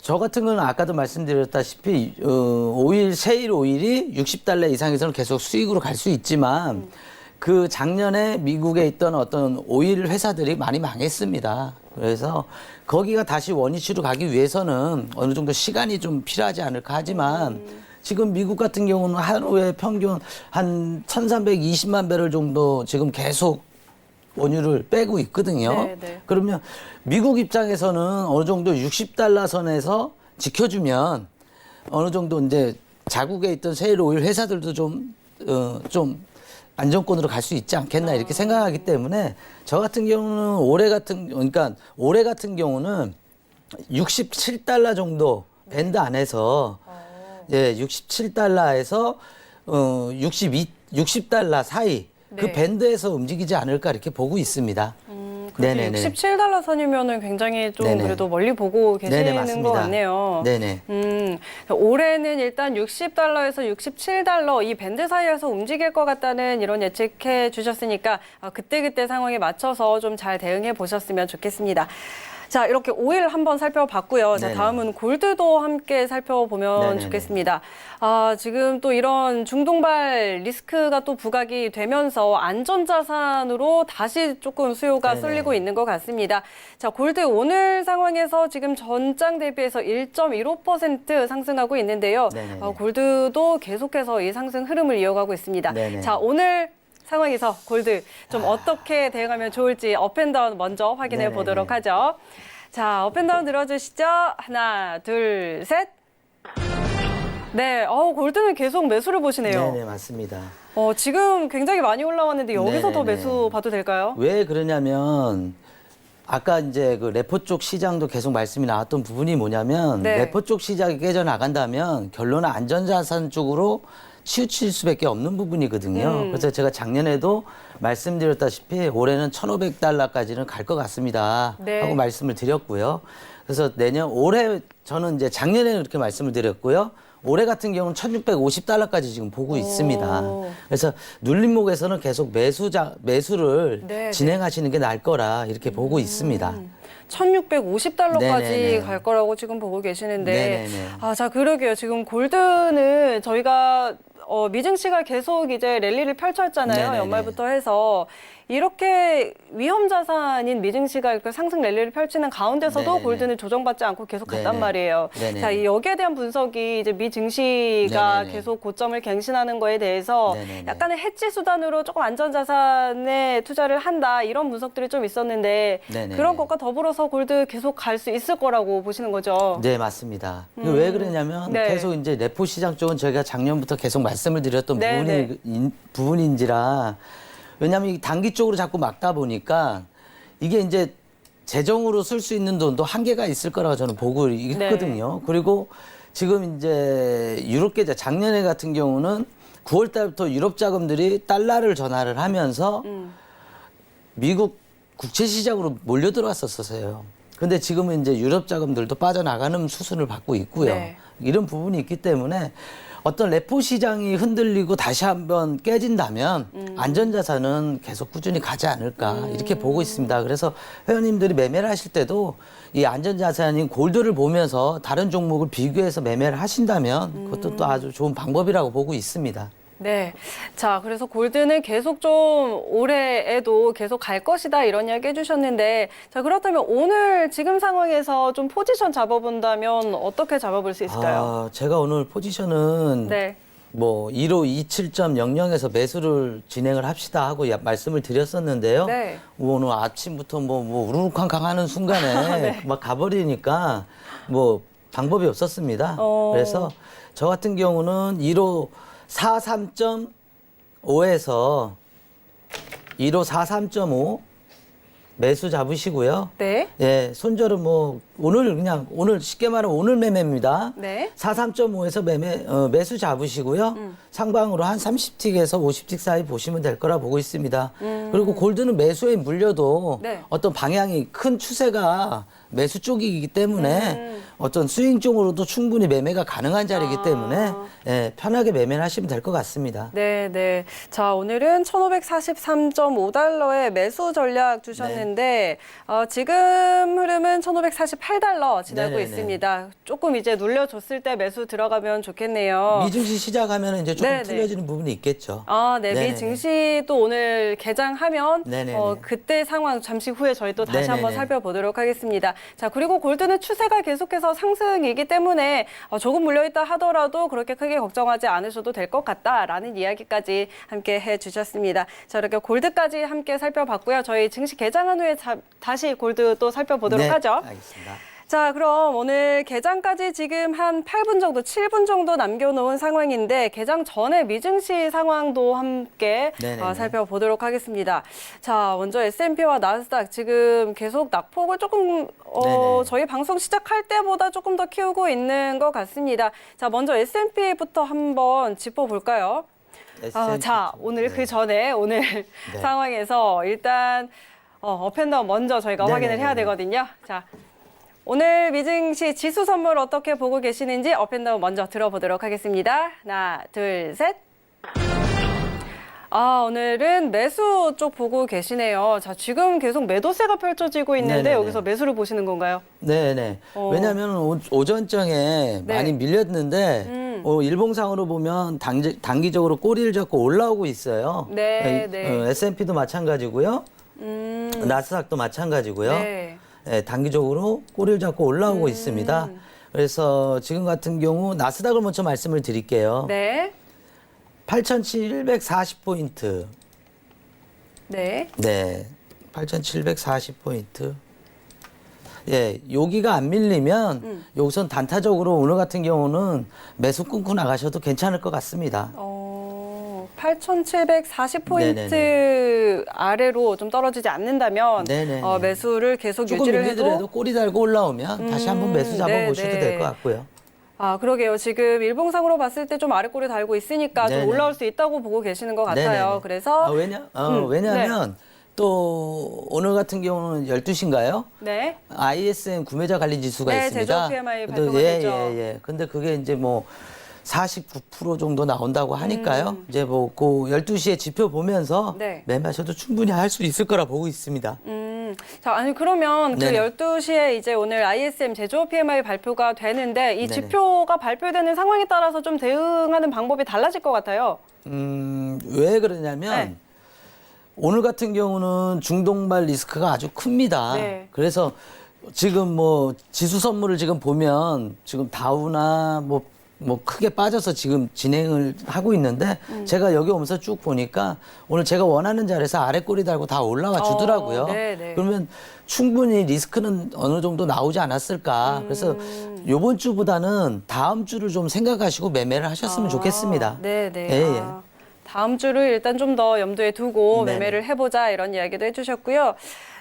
저 같은 경우는 아까도 말씀드렸다시피 오일 셰일 오일이 60달러 이상에서는 계속 수익으로 갈 수 있지만 그 작년에 미국에 있던 어떤 오일 회사들이 많이 망했습니다. 그래서 거기가 다시 원위치로 가기 위해서는 어느 정도 시간이 좀 필요하지 않을까 하지만 지금 미국 같은 경우는 하루에 평균 한 1,320만 배럴 정도 지금 계속 원유를 빼고 있거든요. 네, 네. 그러면 미국 입장에서는 어느 정도 60달러 선에서 지켜주면 어느 정도 이제 자국에 있던 셰일 오일 회사들도 좀 안정권으로 갈 수 있지 않겠나 이렇게 생각하기 때문에 저 같은 경우는 올해 같은 경우는 67달러 정도 밴드 안에서 예, 67달러에서 60달러 사이 그 네. 밴드에서 움직이지 않을까 이렇게 보고 있습니다. 네네네. 67달러 선이면은 굉장히 좀 네네. 그래도 멀리 보고 네네, 계시는 맞습니다. 것 같네요. 네네. 올해는 일단 60달러에서 67달러 이 밴드 사이에서 움직일 것 같다는 이런 예측해 주셨으니까 그때그때 상황에 맞춰서 좀 잘 대응해 보셨으면 좋겠습니다. 자, 이렇게 오일 한번 살펴봤고요. 자, 네네. 다음은 골드도 함께 살펴보면 네네네. 좋겠습니다. 지금 또 이런 중동발 리스크가 또 부각이 되면서 안전자산으로 다시 조금 수요가 네네. 쏠리고 있는 것 같습니다. 자, 골드 오늘 상황에서 지금 전장 대비해서 1.15% 상승하고 있는데요. 네네네. 골드도 계속해서 이 상승 흐름을 이어가고 있습니다. 네네. 자, 오늘 상황에서 골드 좀 어떻게 대응하면 좋을지 업앤다운 먼저 확인해 네네네. 보도록 하죠. 자, 업앤다운 들어주시죠. 하나, 둘, 셋. 네, 골드는 계속 매수를 보시네요. 네네, 맞습니다. 지금 굉장히 많이 올라왔는데 여기서 더 네네네. 매수 봐도 될까요? 왜 그러냐면 아까 이제 그 레포 쪽 시장도 계속 말씀이 나왔던 부분이 뭐냐면 네. 레포 쪽 시장이 깨져나간다면 결론은 안전자산 쪽으로 치우칠 수밖에 없는 부분이거든요. 그래서 제가 작년에도 말씀드렸다시피 올해는 1,500달러까지는 갈 것 같습니다. 네. 하고 말씀을 드렸고요. 그래서 올해 저는 이제 작년에는 그렇게 말씀을 드렸고요. 올해 같은 경우는 1,650달러까지 지금 보고 있습니다. 그래서 눌림목에서는 계속 매수를 네, 진행하시는 게 나을 거라 이렇게 보고 있습니다. 1,650달러까지 네네네. 갈 거라고 지금 보고 계시는데. 네네네. 자, 그러게요. 지금 골드는 저희가 미증시가 계속 이제 랠리를 펼쳤잖아요. 네네네. 연말부터 해서. 이렇게 위험 자산인 미증시가 이렇게 상승 랠리를 펼치는 가운데서도 네네네. 골드는 조정받지 않고 계속 갔단 네네. 말이에요. 네네. 자, 여기에 대한 분석이 이제 미증시가 네네네. 계속 고점을 갱신하는 거에 대해서 네네네. 약간의 해지 수단으로 조금 안전 자산에 투자를 한다 이런 분석들이 좀 있었는데 네네네. 그런 것과 더불어서 골드 계속 갈 수 있을 거라고 보시는 거죠. 네, 맞습니다. 왜 그러냐면 네. 계속 이제 레포 시장 쪽은 저희가 작년부터 계속 말씀을 드렸던 네, 부분인지라 왜냐하면 이 단기 쪽으로 자꾸 막다 보니까 이게 이제 재정으로 쓸 수 있는 돈도 한계가 있을 거라고 저는 보고 있거든요. 그리고 지금 이제 유럽 계좌 작년에 같은 경우는 9월 달부터 유럽 자금들이 달러를 전환을 하면서 미국 국채 시장으로 몰려 들어왔었어요. 근데 지금은 이제 유럽 자금들도 빠져나가는 수순을 받고 있고요. 네. 이런 부분이 있기 때문에 어떤 레포 시장이 흔들리고 다시 한번 깨진다면 안전자산은 계속 꾸준히 가지 않을까 이렇게 보고 있습니다. 그래서 회원님들이 매매를 하실 때도 이 안전자산인 골드를 보면서 다른 종목을 비교해서 매매를 하신다면 그것도 또 아주 좋은 방법이라고 보고 있습니다. 네. 자, 그래서 골드는 계속 좀 올해에도 계속 갈 것이다 이런 이야기 해주셨는데 자, 그렇다면 오늘 지금 상황에서 좀 포지션 잡아본다면 어떻게 잡아볼 수 있을까요? 제가 오늘 포지션은 네. 뭐 1527.00에서 매수를 진행을 합시다 하고 말씀을 드렸었는데요. 네. 오늘 아침부터 뭐 우르르쾅쾅 하는 순간에 막 가버리니까 뭐 방법이 없었습니다. 그래서 저 같은 경우는 1543.5에서 1543.5 매수 잡으시고요. 네. 예, 손절은 뭐 오늘 쉽게 말하면 오늘 매매입니다. 네. 43.5에서 매수 잡으시고요. 상방으로 한 30틱에서 50틱 사이 보시면 될 거라 보고 있습니다. 그리고 골드는 매수에 물려도 네. 어떤 방향이 큰 추세가 매수 쪽이기 때문에 어떤 스윙 쪽으로도 충분히 매매가 가능한 자리이기 때문에 예, 편하게 매매를 하시면 될 것 같습니다. 네, 네. 자, 오늘은 1,543.5달러의 매수 전략 주셨는데 지금 흐름은 1,548달러 지나고 네네네. 있습니다. 조금 이제 눌려줬을 때 매수 들어가면 좋겠네요. 미증시 시작하면 이제 조금 네네. 풀려지는 부분이 있겠죠. 네. 네네네. 미 증시 또 오늘 개장하면 네네네. 그때 상황 잠시 후에 저희 또 다시 네네네. 한번 살펴보도록 하겠습니다. 자, 그리고 골드는 추세가 계속해서 상승이기 때문에 조금 물려있다 하더라도 그렇게 크게 걱정하지 않으셔도 될 것 같다라는 이야기까지 함께 해주셨습니다. 자, 이렇게 골드까지 함께 살펴봤고요. 저희 증시 개장한 후에 다시 골드 또 살펴보도록 네, 하죠. 알겠습니다. 자, 그럼 오늘 개장까지 지금 한 8분 정도, 7분 정도 남겨놓은 상황인데 개장 전에 미증시 상황도 함께 네네네. 살펴보도록 하겠습니다. 자, 먼저 S&P와 나스닥 지금 계속 낙폭을 조금 네네. 저희 방송 시작할 때보다 조금 더 키우고 있는 것 같습니다. 자, 먼저 S&P부터 한번 짚어볼까요? 자, 오늘 네. 그 전에 오늘 네. 상황에서 일단 업앤다운 먼저 저희가 네네네. 확인을 해야 되거든요. 자, 오늘 미증시 지수 선물 어떻게 보고 계시는지 업앤다운 먼저 들어보도록 하겠습니다. 하나, 둘, 셋. 오늘은 매수 쪽 보고 계시네요. 자, 지금 계속 매도세가 펼쳐지고 있는데 네네네. 여기서 매수를 보시는 건가요? 네네. 왜냐하면 오전장에 네. 많이 밀렸는데 일봉상으로 보면 단기적으로 꼬리를 잡고 올라오고 있어요. 네, 네. S&P도 마찬가지고요. 나스닥도 마찬가지고요. 네. 네, 단기적으로 꼬리를 잡고 올라오고 있습니다. 그래서 지금 같은 경우 나스닥을 먼저 말씀을 드릴게요. 네. 8,740포인트. 네. 네. 8,740포인트. 예, 여기가 안 밀리면 여기선 단타적으로 오늘 같은 경우는 매수 끊고 나가셔도 괜찮을 것 같습니다. 8,740포인트 네네네. 아래로 좀 떨어지지 않는다면 네네네. 매수를 계속 조금 유지를 밀리더라도 해도 꼬리 달고 올라오면 다시 한번 매수 잡아보셔도 네네. 될 것 같고요. 그러게요. 지금 일봉상으로 봤을 때 좀 아래꼬리 달고 있으니까 좀 네네. 올라올 수 있다고 보고 계시는 것 같아요. 네네네. 그래서 왜냐하면 또 오늘 같은 경우는 12시인가요? 네. ISM 구매자 관리 지수가 네, 있습니다. 제조업 PMI 발표가 예, 되죠. 예. 근데 그게 이제 뭐 49% 정도 나온다고 하니까요. 이제 뭐 그 12시에 지표 보면서 네. 매매하셔도 충분히 할 수 있을 거라 보고 있습니다. 자, 아니 그러면 그 네네. 12시에 이제 오늘 ISM 제조업 PMI 발표가 되는데 이 네네. 지표가 발표되는 상황에 따라서 좀 대응하는 방법이 달라질 것 같아요. 왜 그러냐면 네. 오늘 같은 경우는 중동발 리스크가 아주 큽니다. 네. 그래서 지금 뭐 지수 선물을 지금 보면 지금 다우나 뭐 크게 빠져서 지금 진행을 하고 있는데 제가 여기 오면서 쭉 보니까 오늘 제가 원하는 자리에서 아래 꼬리 달고 다 올라와 주더라고요. 네네. 그러면 충분히 리스크는 어느 정도 나오지 않았을까. 그래서 요번 주보다는 다음 주를 좀 생각하시고 매매를 하셨으면 좋겠습니다. 네네. 예, 예. 다음 주를 일단 좀 더 염두에 두고 네네. 매매를 해보자 이런 이야기도 해주셨고요.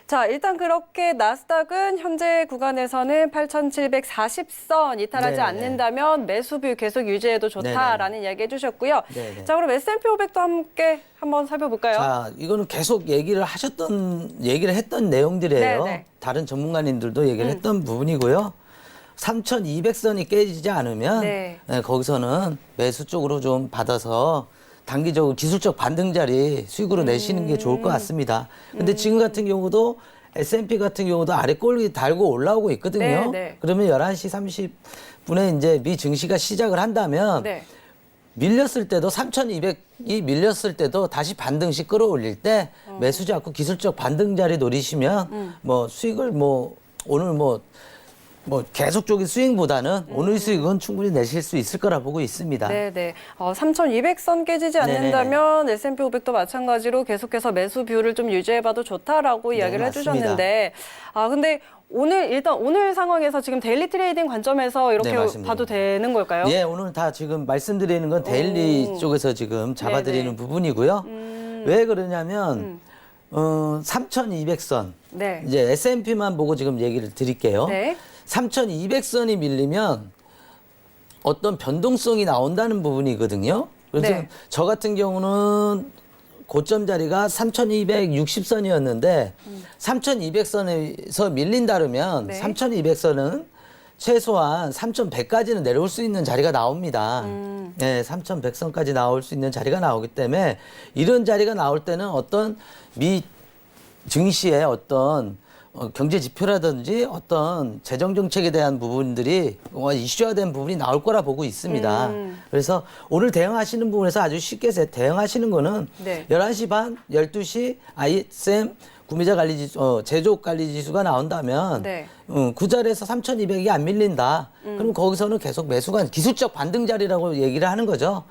자, 일단 그렇게 나스닥은 현재 구간에서는 8,740선 이탈하지 네네네. 않는다면 매수뷰 계속 유지해도 좋다라는 이야기 해주셨고요. 네네. 자, 그럼 S&P 500도 함께 한번 살펴볼까요? 자, 이거는 계속 얘기를 했던 내용들이에요. 네네. 다른 전문가님들도 얘기를 했던 부분이고요. 3,200선이 깨지지 않으면 네. 거기서는 매수 쪽으로 좀 받아서 단기적으로 기술적 반등 자리 수익으로 내시는 게 좋을 것 같습니다. 근데 지금 같은 경우도 S&P 같은 경우도 아래 꼴이 달고 올라오고 있거든요. 네, 네. 그러면 11시 30분에 이제 미 증시가 시작을 한다면 네. 밀렸을 때도 3,200이 밀렸을 때도 다시 반등씩 끌어올릴 때 매수 잡고 기술적 반등 자리 노리시면 뭐 수익을 오늘 계속적인 수익보다는 오늘 수익은 충분히 내실 수 있을 거라 보고 있습니다. 네네. 3,200선 깨지지 않는다면 S&P 500도 마찬가지로 계속해서 매수뷰를 좀 유지해봐도 좋다라고 이야기를 맞습니다. 해주셨는데, 근데 오늘 상황에서 지금 데일리 트레이딩 관점에서 이렇게 네, 맞습니다. 봐도 되는 걸까요? 예, 오늘 다 지금 말씀드리는 건 데일리 쪽에서 지금 잡아드리는 네네. 부분이고요. 왜 그러냐면 3,200선 네. 이제 S&P만 보고 지금 얘기를 드릴게요. 네. 3,200선이 밀리면 어떤 변동성이 나온다는 부분이거든요. 그래서 네. 저 같은 경우는 고점 자리가 3,260선이었는데 3,200선에서 밀린다면 네. 3,200선은 최소한 3,100까지는 내려올 수 있는 자리가 나옵니다. 네, 3,100선까지 나올 수 있는 자리가 나오기 때문에 이런 자리가 나올 때는 어떤 미 증시의 어떤 경제 지표라든지 어떤 재정 정책에 대한 부분들이 이슈화된 부분이 나올 거라 보고 있습니다. 그래서 오늘 대응하시는 부분에서 아주 쉽게 대응하시는 거는 네. 11시 반, 12시 ISM 구매자 관리 지수, 제조업 관리 지수가 나온다면 네. 그 자리에서 3,200이 안 밀린다. 그럼 거기서는 계속 매수가 기술적 반등 자리라고 얘기를 하는 거죠.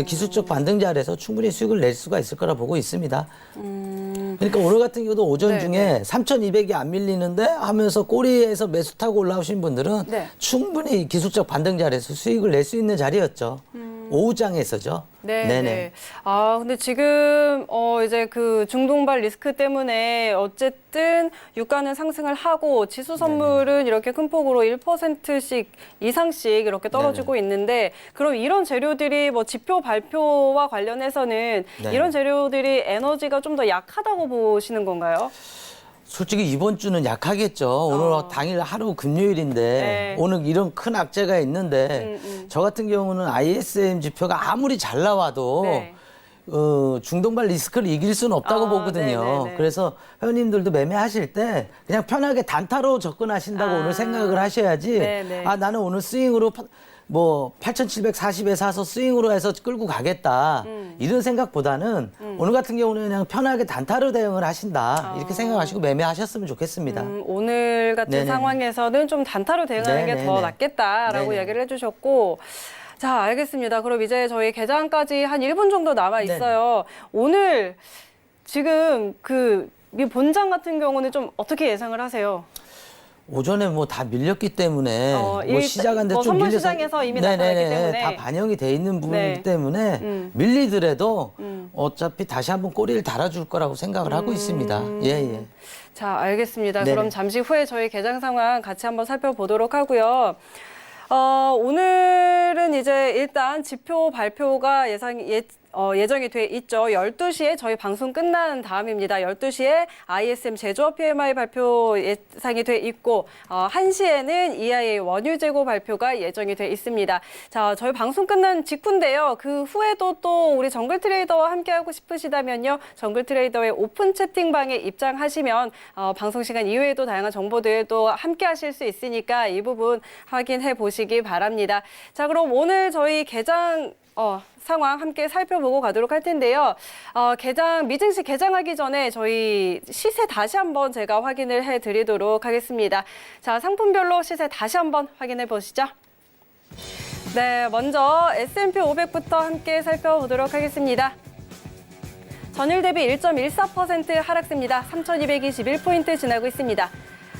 기술적 반등 자리에서 충분히 수익을 낼 수가 있을 거라 보고 있습니다. 그러니까 오늘 같은 경우도 오전 네, 중에 3,200이 안 밀리는데 하면서 꼬리에서 매수 타고 올라오신 분들은 네. 충분히 기술적 반등 자리에서 수익을 낼 수 있는 자리였죠. 오후장에서죠. 네, 네네. 네. 아, 근데 지금 이제 그 중동발 리스크 때문에 어쨌든 유가는 상승을 하고 지수 선물은 이렇게 큰 폭으로 1%씩 이상씩 이렇게 떨어지고 있는데 그럼 이런 재료들이 뭐 지표 발표와 관련해서는 네. 이런 재료들이 에너지가 좀 더 약하다고 보시는 건가요? 솔직히 이번 주는 약하겠죠. 오늘 당일 하루 금요일인데 네. 오늘 이런 큰 악재가 있는데 저 같은 경우는 ISM 지표가 아무리 잘 나와도 네. 중동발 리스크를 이길 수는 없다고 아, 보거든요. 네네네. 그래서 회원님들도 매매하실 때 그냥 편하게 단타로 접근하신다고 오늘 생각을 하셔야지. 네네. 아 나는 오늘 스윙으로 뭐 8,740에 사서 스윙으로 해서 끌고 가겠다. 이런 생각보다는 오늘 같은 경우는 그냥 편하게 단타로 대응을 하신다. 이렇게 생각하시고 매매하셨으면 좋겠습니다. 오늘 같은 네네. 상황에서는 좀 단타로 대응하는 게 더 네네네. 낫겠다라고 네네. 이야기를 해주셨고 자, 알겠습니다. 그럼 이제 저희 개장까지 한 1분 정도 남아 있어요. 오늘 지금 미 본장 같은 경우는 좀 어떻게 예상을 하세요? 오전에 뭐 다 밀렸기 때문에 뭐 시작한데 뭐 좀 선물 밀려서 시장에서 이미 나타났기 때문에. 다 반영이 돼 있는 부분이기 네. 때문에 밀리더라도 어차피 다시 한번 꼬리를 달아줄 거라고 생각을 하고 있습니다. 예. 자, 알겠습니다. 네네. 그럼 잠시 후에 저희 개장 상황 같이 한번 살펴보도록 하고요. 오늘은 이제 일단 지표 발표가 예정이 돼 있죠. 12시에 저희 방송 끝난 다음입니다. 12시에 ISM 제조업 PMI 발표 예상이 돼 있고 1시에는 EIA 원유 재고 발표가 예정이 돼 있습니다. 자, 저희 방송 끝난 직후인데요. 그 후에도 또 우리 정글 트레이더와 함께하고 싶으시다면요. 정글 트레이더의 오픈 채팅방에 입장하시면 방송 시간 이후에도 다양한 정보들 또 함께하실 수 있으니까 이 부분 확인해 보시기 바랍니다. 자, 그럼 오늘 저희 개장 상황 함께 살펴보고 가도록 할 텐데요. 미증시 개장하기 전에 저희 시세 다시 한번 제가 확인을 해드리도록 하겠습니다. 자, 상품별로 시세 다시 한번 확인해 보시죠. 네, 먼저 S&P 500부터 함께 살펴보도록 하겠습니다. 전일 대비 1.14% 하락세입니다. 3,221포인트 지나고 있습니다.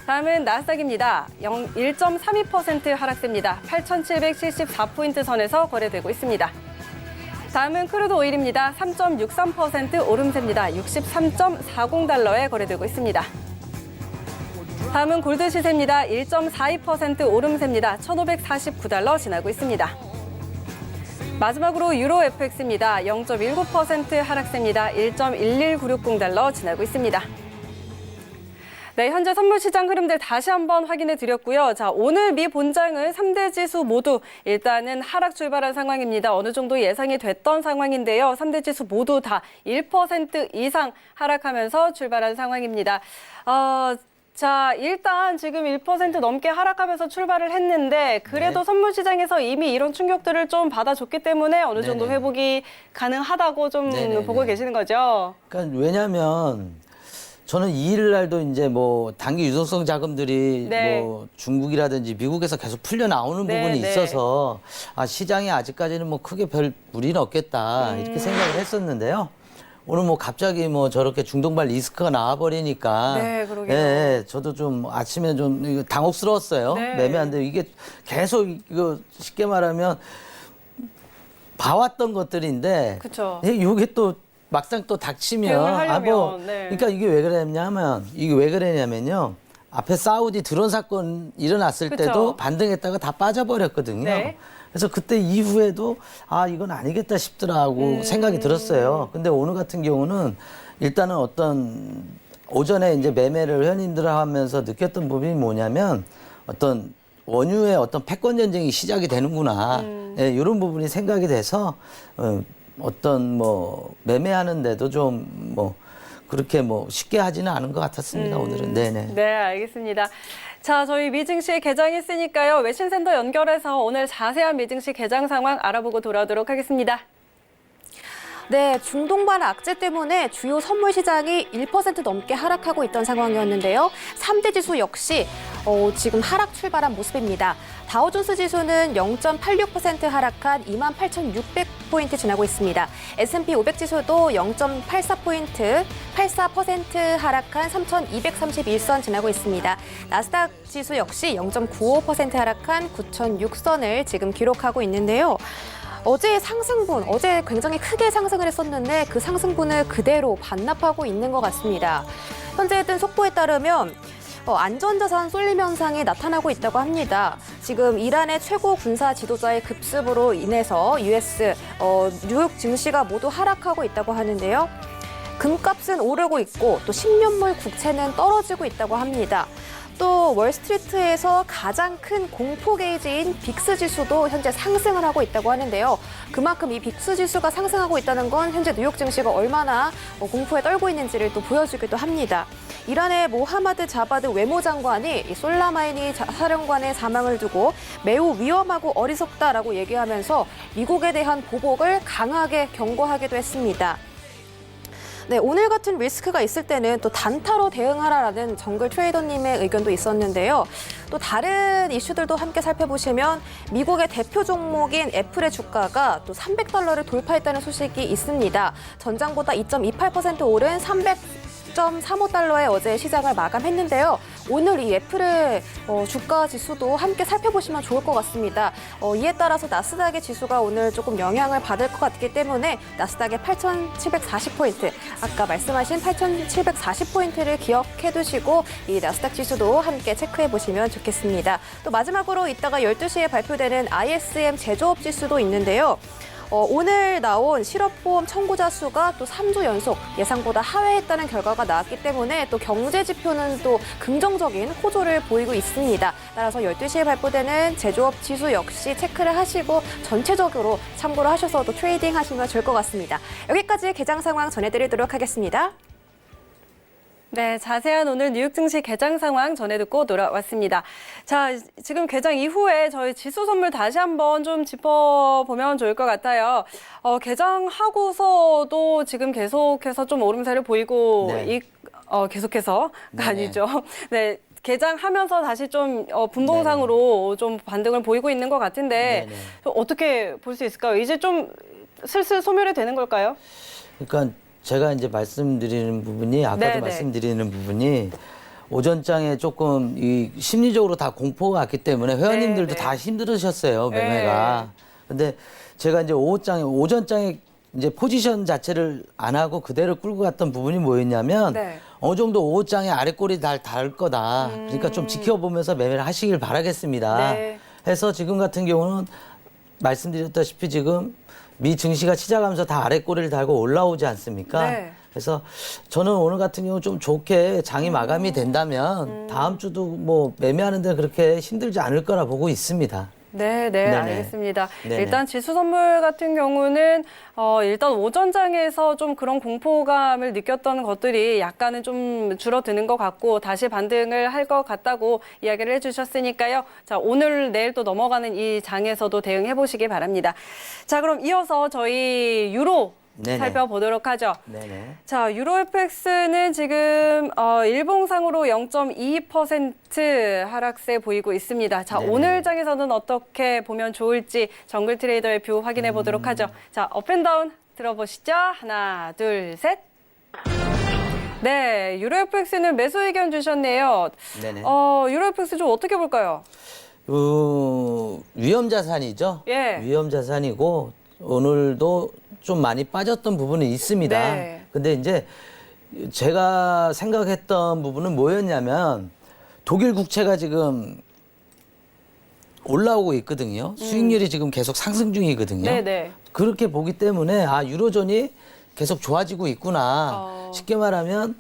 다음은 나스닥입니다. 1.32% 하락세입니다. 8,774포인트 선에서 거래되고 있습니다. 다음은 크루드 오일입니다. 3.63% 오름세입니다. 63.40달러에 거래되고 있습니다. 다음은 골드 시세입니다. 1.42% 오름세입니다. 1,549달러 지나고 있습니다. 마지막으로 유로 FX입니다. 0.19% 하락세입니다. 1.11960달러 지나고 있습니다. 네, 현재 선물 시장 흐름들 다시 한번 확인해 드렸고요. 자, 오늘 미 본장은 3대 지수 모두 일단은 하락 출발한 상황입니다. 어느 정도 예상이 됐던 상황인데요. 3대 지수 모두 다 1% 이상 하락하면서 출발한 상황입니다. 자, 일단 지금 1% 넘게 하락하면서 출발을 했는데 그래도 선물 시장에서 이미 이런 충격들을 좀 받아줬기 때문에 어느 정도 네네. 회복이 가능하다고 좀 네네네. 보고 계시는 거죠? 그러니까 왜냐하면 저는 2일 날도 이제 뭐 단기 유동성 자금들이 네. 뭐 중국이라든지 미국에서 계속 풀려 나오는 네, 부분이 네. 있어서 시장에 아직까지는 뭐 크게 별 무리는 없겠다 이렇게 생각을 했었는데요. 오늘 뭐 갑자기 뭐 저렇게 중동발 리스크가 나와버리니까 네, 그러게요. 예, 저도 좀 아침에 좀 이거 당혹스러웠어요. 네. 매매한데 이게 계속 이거 쉽게 말하면 봐왔던 것들인데 그쵸. 이게 또 막상 또 대응을 닥치면 하려면, 네. 그러니까 이게 왜 그랬냐면 앞에 사우디 드론 사건 일어났을 그쵸. 때도 반등했다가 다 빠져버렸거든요. 네. 그래서 그때 이후에도 이건 아니겠다 싶더라고 생각이 들었어요. 근데 오늘 같은 경우는 일단은 어떤 오전에 이제 매매를 회원님들 하면서 느꼈던 부분이 뭐냐면 어떤 원유의 어떤 패권 전쟁이 시작이 되는구나. 예, 이런 부분이 생각이 돼서 어떤 뭐 매매하는데도 좀 뭐 그렇게 뭐 쉽게 하지는 않은 것 같았습니다. 오늘은. 네네. 네, 알겠습니다. 자, 저희 미증시 개장했으니까요. 외신센터 연결해서 오늘 자세한 미증시 개장 상황 알아보고 돌아오도록 하겠습니다. 네, 중동발 악재 때문에 주요 선물 시장이 1% 넘게 하락하고 있던 상황이었는데요. 3대 지수 역시 지금 하락 출발한 모습입니다. 다우존스 지수는 0.86% 하락한 28,600포인트 지나고 있습니다. S&P 500 지수도 0.84% 하락한 3,231선 지나고 있습니다. 나스닥 지수 역시 0.95% 하락한 9,006선을 지금 기록하고 있는데요. 어제 상승분, 어제 굉장히 크게 상승을 했었는데 그 상승분을 그대로 반납하고 있는 것 같습니다. 현재 뜬 속보에 따르면 안전자산 쏠림 현상이 나타나고 있다고 합니다. 지금 이란의 최고 군사 지도자의 급습으로 인해서 뉴욕 증시가 모두 하락하고 있다고 하는데요. 금값은 오르고 있고 또 10년물 국채는 떨어지고 있다고 합니다. 또 월스트리트에서 가장 큰 공포 게이지인 빅스 지수도 현재 상승을 하고 있다고 하는데요. 그만큼 이 빅스 지수가 상승하고 있다는 건 현재 뉴욕 증시가 얼마나 공포에 떨고 있는지를 또 보여주기도 합니다. 이란의 모하마드 자바드 외무장관이 이 솔라마이니 사령관의 사망을 두고 매우 위험하고 어리석다라고 얘기하면서 미국에 대한 보복을 강하게 경고하기도 했습니다. 네, 오늘 같은 리스크가 있을 때는 또 단타로 대응하라라는 정글 트레이더님의 의견도 있었는데요. 또 다른 이슈들도 함께 살펴보시면 미국의 대표 종목인 애플의 주가가 또 $300를 돌파했다는 소식이 있습니다. 전장보다 2.28% 오른 300.35달러에 어제 시장을 마감했는데요. 오늘 이 애플의 주가 지수도 함께 살펴보시면 좋을 것 같습니다. 이에 따라서 나스닥의 지수가 오늘 조금 영향을 받을 것 같기 때문에 나스닥의 8,740포인트, 아까 말씀하신 8,740포인트를 기억해 두시고 이 나스닥 지수도 함께 체크해 보시면 좋겠습니다. 또 마지막으로 이따가 12시에 발표되는 ISM 제조업 지수도 있는데요. 오늘 나온 실업보험 청구자 수가 또 3주 연속 예상보다 하회했다는 결과가 나왔기 때문에 또 경제 지표는 또 긍정적인 호조를 보이고 있습니다. 따라서 12시에 발표되는 제조업 지수 역시 체크를 하시고 전체적으로 참고를 하셔서 또 트레이딩 하시면 좋을 것 같습니다. 여기까지 개장 상황 전해드리도록 하겠습니다. 네, 자세한 오늘 뉴욕 증시 개장 상황 전해 듣고 돌아왔습니다. 자, 지금 개장 이후에 저희 지수 선물 다시 한번 좀 짚어보면 좋을 것 같아요. 개장하고서도 지금 계속해서 좀 오름세를 보이고, 네. 계속해서가 네. 아니죠. 네. 개장하면서 다시 좀 분봉상으로 좀 반등을 보이고 있는 것 같은데 네네. 어떻게 볼 수 있을까요? 이제 좀 슬슬 소멸이 되는 걸까요? 그러니까 제가 이제 말씀드리는 부분이 아까도 네네. 말씀드리는 부분이 오전장에 조금 이 심리적으로 다 공포가 왔기 때문에 회원님들도 네네. 다 힘들으셨어요, 매매가. 근데 제가 이제 오전장에 이제 포지션 자체를 안 하고 그대로 끌고 갔던 부분이 뭐였냐면 네. 어느 정도 오후장에 아래꼬리 닿을 거다. 그러니까 좀 지켜보면서 매매를 하시길 바라겠습니다. 네. 해서 지금 같은 경우는 말씀드렸다시피 지금 미 증시가 시작하면서 다 아래꼬리를 달고 올라오지 않습니까? 네. 그래서 저는 오늘 같은 경우 좀 좋게 장이 마감이 된다면 다음 주도 뭐 매매하는 데 그렇게 힘들지 않을 거라 보고 있습니다. 네, 네네. 알겠습니다. 네네. 일단 지수 선물 같은 경우는 일단 오전장에서 좀 그런 공포감을 느꼈던 것들이 약간은 좀 줄어드는 것 같고 다시 반등을 할 것 같다고 이야기를 해주셨으니까요. 자, 오늘 내일 또 넘어가는 이 장에서도 대응해 보시기 바랍니다. 자, 그럼 이어서 저희 유로 네네. 살펴보도록 하죠. 네네. 자, 유로 FX는 지금 일봉상으로 0.22% 하락세 보이고 있습니다. 자, 네네. 오늘 장에서는 어떻게 보면 좋을지 정글 트레이더의 뷰 확인해 보도록 하죠. 자, 업앤다운 들어보시죠. 하나, 둘, 셋. 네, 유로 FX는 매수 의견 주셨네요. 네네. 유로 FX 좀 어떻게 볼까요? 위험 자산이죠. 예. 위험 자산이고 오늘도 좀 많이 빠졌던 부분이 있습니다. 네. 근데 이제 제가 생각했던 부분은 뭐였냐면 독일 국채가 지금 올라오고 있거든요. 수익률이 지금 계속 상승 중이거든요. 네네. 그렇게 보기 때문에 유로존이 계속 좋아지고 있구나. 쉽게 말하면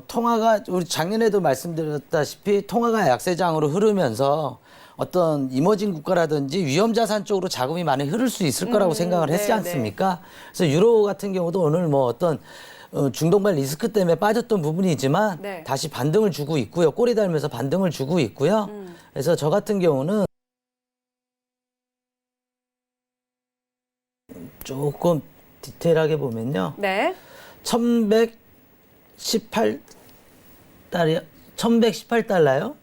통화가 우리 작년에도 말씀드렸다시피 통화가 약세장으로 흐르면서 어떤 이머징 국가라든지 위험 자산 쪽으로 자금이 많이 흐를 수 있을 거라고 생각을 했지 네네. 않습니까? 그래서 유로 같은 경우도 오늘 뭐 어떤 중동발 리스크 때문에 빠졌던 부분이지만 네. 다시 반등을 주고 있고요. 꼬리 달면서 반등을 주고 있고요. 그래서 저 같은 경우는 조금 디테일하게 보면요. 네. 1118달러요.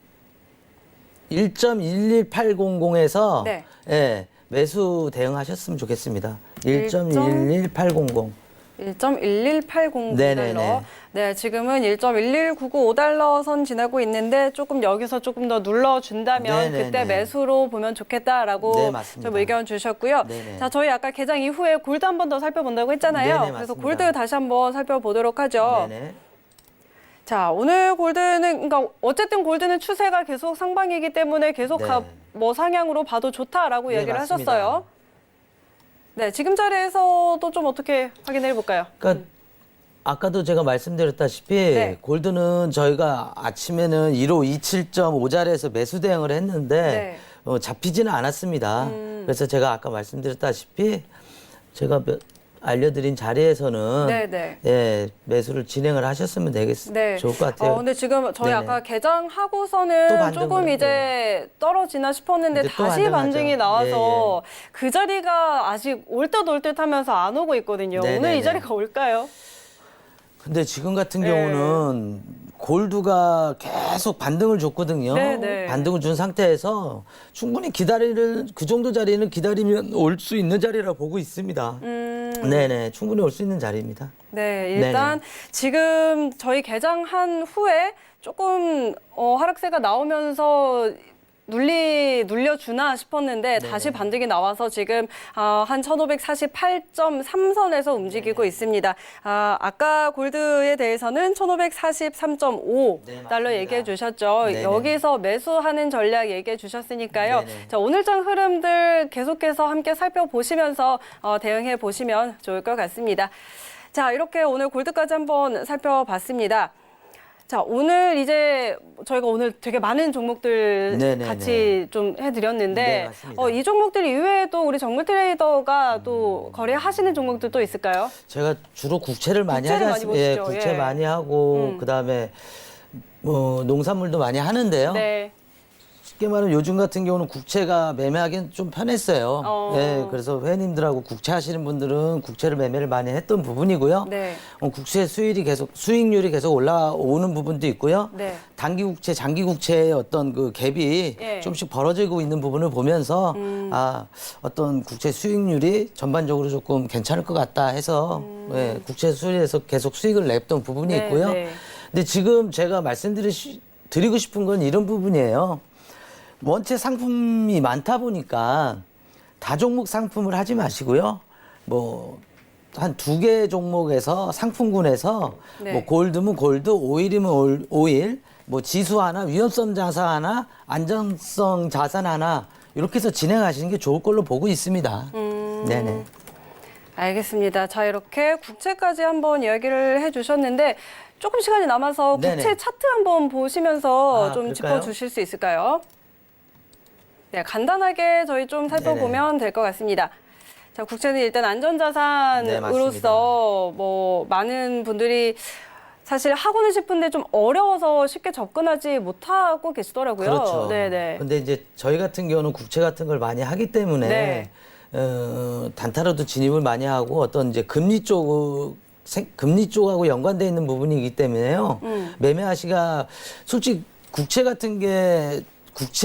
1.11800에서 네. 예, 매수 대응하셨으면 좋겠습니다. 1.11800. 1.11800달러. 네네네. 네, 지금은 1.11995달러 선 지나고 있는데 조금 여기서 조금 더 눌러준다면 네네네. 그때 매수로 보면 좋겠다라고 네, 맞습니다. 좀 의견 주셨고요. 네네. 자, 저희 아까 개장 이후에 골드 한 번 더 살펴본다고 했잖아요. 네네, 그래서 맞습니다. 골드 다시 한번 살펴보도록 하죠. 네네. 자, 오늘 골드는, 그러니까 어쨌든 골드는 추세가 계속 상방이기 때문에 계속 네. 뭐 상향으로 봐도 좋다라고 네, 얘기를 맞습니다. 하셨어요. 네, 지금 자리에서도 좀 어떻게 확인해 볼까요? 그러니까 아까도 제가 말씀드렸다시피 네. 골드는 저희가 아침에는 1527.5자리에서 매수 대응을 했는데 네. 잡히지는 않았습니다. 그래서 제가 아까 말씀드렸다시피 제가 알려드린 자리에서는 네네. 예, 매수를 진행을 하셨으면 네. 좋을 것 같아요. 근데 지금 저희 네네. 아까 또 개장하고서는 반등을 조금 이제 떨어지나 싶었는데 근데 또 다시 반등하죠. 반등이 나와서 그 자리가 아직 올 듯 올 듯 하면서 안 오고 있거든요. 오늘 네네네. 이 자리가 올까요? 근데 지금 같은 네. 경우는 골드가 계속 반등을 줬거든요. 네네. 반등을 준 상태에서 충분히 그 정도 자리는 기다리면 올 수 있는 자리라 보고 있습니다. 네네, 충분히 올 수 있는 자리입니다. 네, 일단 지금 저희 개장한 후에 조금 하락세가 나오면서 눌려주나 싶었는데 다시 반등이 나와서 지금 한 1548.3선에서 움직이고 있습니다. 아까 골드에 대해서는 1543.5 네, 달러 맞습니다. 얘기해 주셨죠. 네네. 여기서 매수하는 전략 얘기해 주셨으니까요. 네네. 자, 오늘장 흐름들 계속해서 함께 살펴보시면서 대응해 보시면 좋을 것 같습니다. 자, 이렇게 오늘 골드까지 한번 살펴봤습니다. 자, 오늘 이제 저희가 오늘 되게 많은 종목들 네네네. 같이 좀 해드렸는데 네, 맞습니다. 이 종목들 이외에도 우리 정글 트레이더가 또 거래하시는 종목들 또 있을까요? 제가 주로 국채를 많이 국채를 하지 많이 않습니까? 보시죠. 국채 예. 많이 하고 그다음에 농산물도 많이 하는데요. 네. 쉽게 말하면 요즘 같은 경우는 국채가 매매하기는 좀 편했어요. 예, 그래서 회원님들하고 국채 하시는 분들은 국채를 매매를 많이 했던 부분이고요. 네. 국채 수익률이 계속 올라오는 부분도 있고요. 네. 단기 국채, 장기 국채의 어떤 그 갭이 예. 좀씩 벌어지고 있는 부분을 보면서 어떤 국채 수익률이 전반적으로 조금 괜찮을 것 같다 해서 예, 국채 수익에서 계속 수익을 냈던 부분이 네, 있고요. 네. 근데 지금 제가 말씀드리고 싶은 건 이런 부분이에요. 원체 상품이 많다 보니까 다종목 상품을 하지 마시고요. 뭐 한 2개 종목에서 상품군에서 네. 뭐 골드면 골드, 오일이면 오일, 뭐 지수 하나, 위험성 자산 하나, 안정성 자산 하나 이렇게 해서 진행하시는 게 좋을 걸로 보고 있습니다. 네네. 알겠습니다. 자, 이렇게 국채까지 한번 이야기를 해주셨는데 조금 시간이 남아서 국채 네네. 차트 한번 보시면서 좀 그럴까요? 짚어주실 수 있을까요? 네, 간단하게 저희 좀 살펴보면 될 것 같습니다. 자, 국채는 일단 네, 안전자산으로서 뭐 많은 분들이 사실 하고는 싶은데 좀 어려워서 쉽게 접근하지 못하고 계시더라고요. 그렇죠. 네네. 근데 이제 저희 같은 경우는 국채 같은 걸 많이 하기 때문에 네. 단타로도 진입을 많이 하고 어떤 이제 금리 쪽하고 연관되어 있는 부분이기 때문에요. 매매하시가 솔직히 국채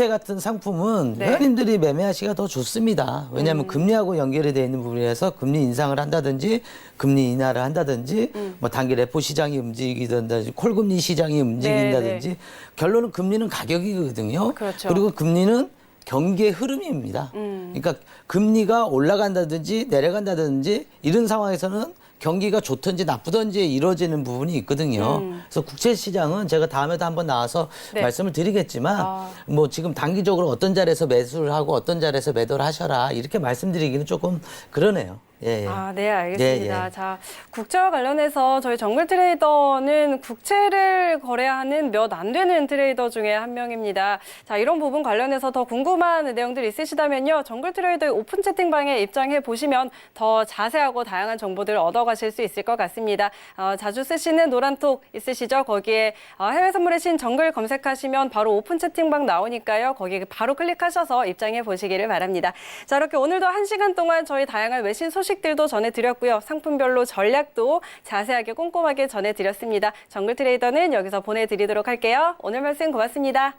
같은 상품은 네. 회원님들이 매매하시기가 더 좋습니다. 왜냐하면 금리하고 연결이 되어 있는 부분이라서 금리 인상을 한다든지 금리 인하를 한다든지 뭐 단기 레포 시장이 움직이든지 콜금리 시장이 움직인다든지 결론은 금리는 가격이거든요. 그렇죠. 그리고 금리는 경기의 흐름입니다. 그러니까 금리가 올라간다든지 내려간다든지 이런 상황에서는 경기가 좋든지 나쁘든지 이루어지는 부분이 있거든요. 그래서 국채 시장은 제가 다음에도 한번 나와서 네. 말씀을 드리겠지만 뭐 지금 단기적으로 어떤 자리에서 매수를 하고 어떤 자리에서 매도를 하셔라 이렇게 말씀드리기는 조금 그러네요. 예, 예. 네, 알겠습니다. 예, 예. 자, 국채와 관련해서 저희 정글 트레이더는 국채를 거래하는 몇 안 되는 트레이더 중에 한 명입니다. 자, 이런 부분 관련해서 더 궁금한 내용들 있으시다면요. 정글 트레이더의 오픈 채팅방에 입장해 보시면 더 자세하고 다양한 정보들을 얻어가실 수 있을 것 같습니다. 자주 쓰시는 노란톡 있으시죠? 거기에 해외 선물의 신 정글 검색하시면 바로 오픈 채팅방 나오니까요. 거기에 바로 클릭하셔서 입장해 보시기를 바랍니다. 자, 이렇게 오늘도 1시간 동안 저희 다양한 외신 소식 소식들도 전해드렸고요. 상품별로 전략도 자세하게 꼼꼼하게 전해드렸습니다. 정글 트레이더는 여기서 보내드리도록 할게요. 오늘 말씀 고맙습니다.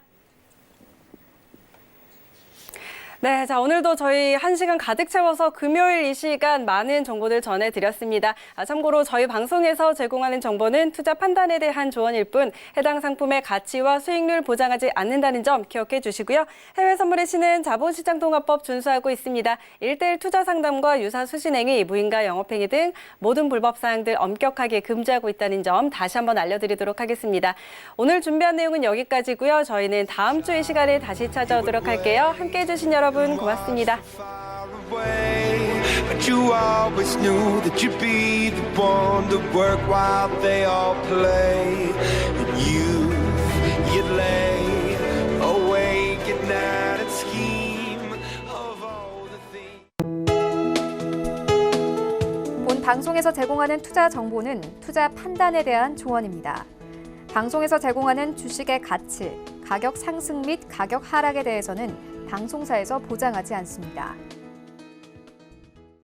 네, 자, 오늘도 저희 1시간 가득 채워서 금요일 이 시간 많은 정보들 전해드렸습니다. 참고로 저희 방송에서 제공하는 정보는 투자 판단에 대한 조언일 뿐 해당 상품의 가치와 수익률 보장하지 않는다는 점 기억해 주시고요. 해외 선물의 시는 자본시장통합법 준수하고 있습니다. 1:1 투자 상담과 유사 수신행위, 무인가 영업행위 등 모든 불법 사항들 엄격하게 금지하고 있다는 점 다시 한번 알려드리도록 하겠습니다. 오늘 준비한 내용은 여기까지고요. 저희는 다음 주 이 시간에 다시 찾아오도록 할게요. 함께해 주신 여러분 고맙습니다. But you always knew that you'd be the one to work while they all play. And you'd lay awake at night and scheme of all the things. 본 방송에서 제공하는 투자 정보는 투자 판단에 대한 조언입니다. 방송에서 제공하는 주식의 가치, 가격 상승 및 가격 하락에 대해서는 방송사에서 보장하지 않습니다.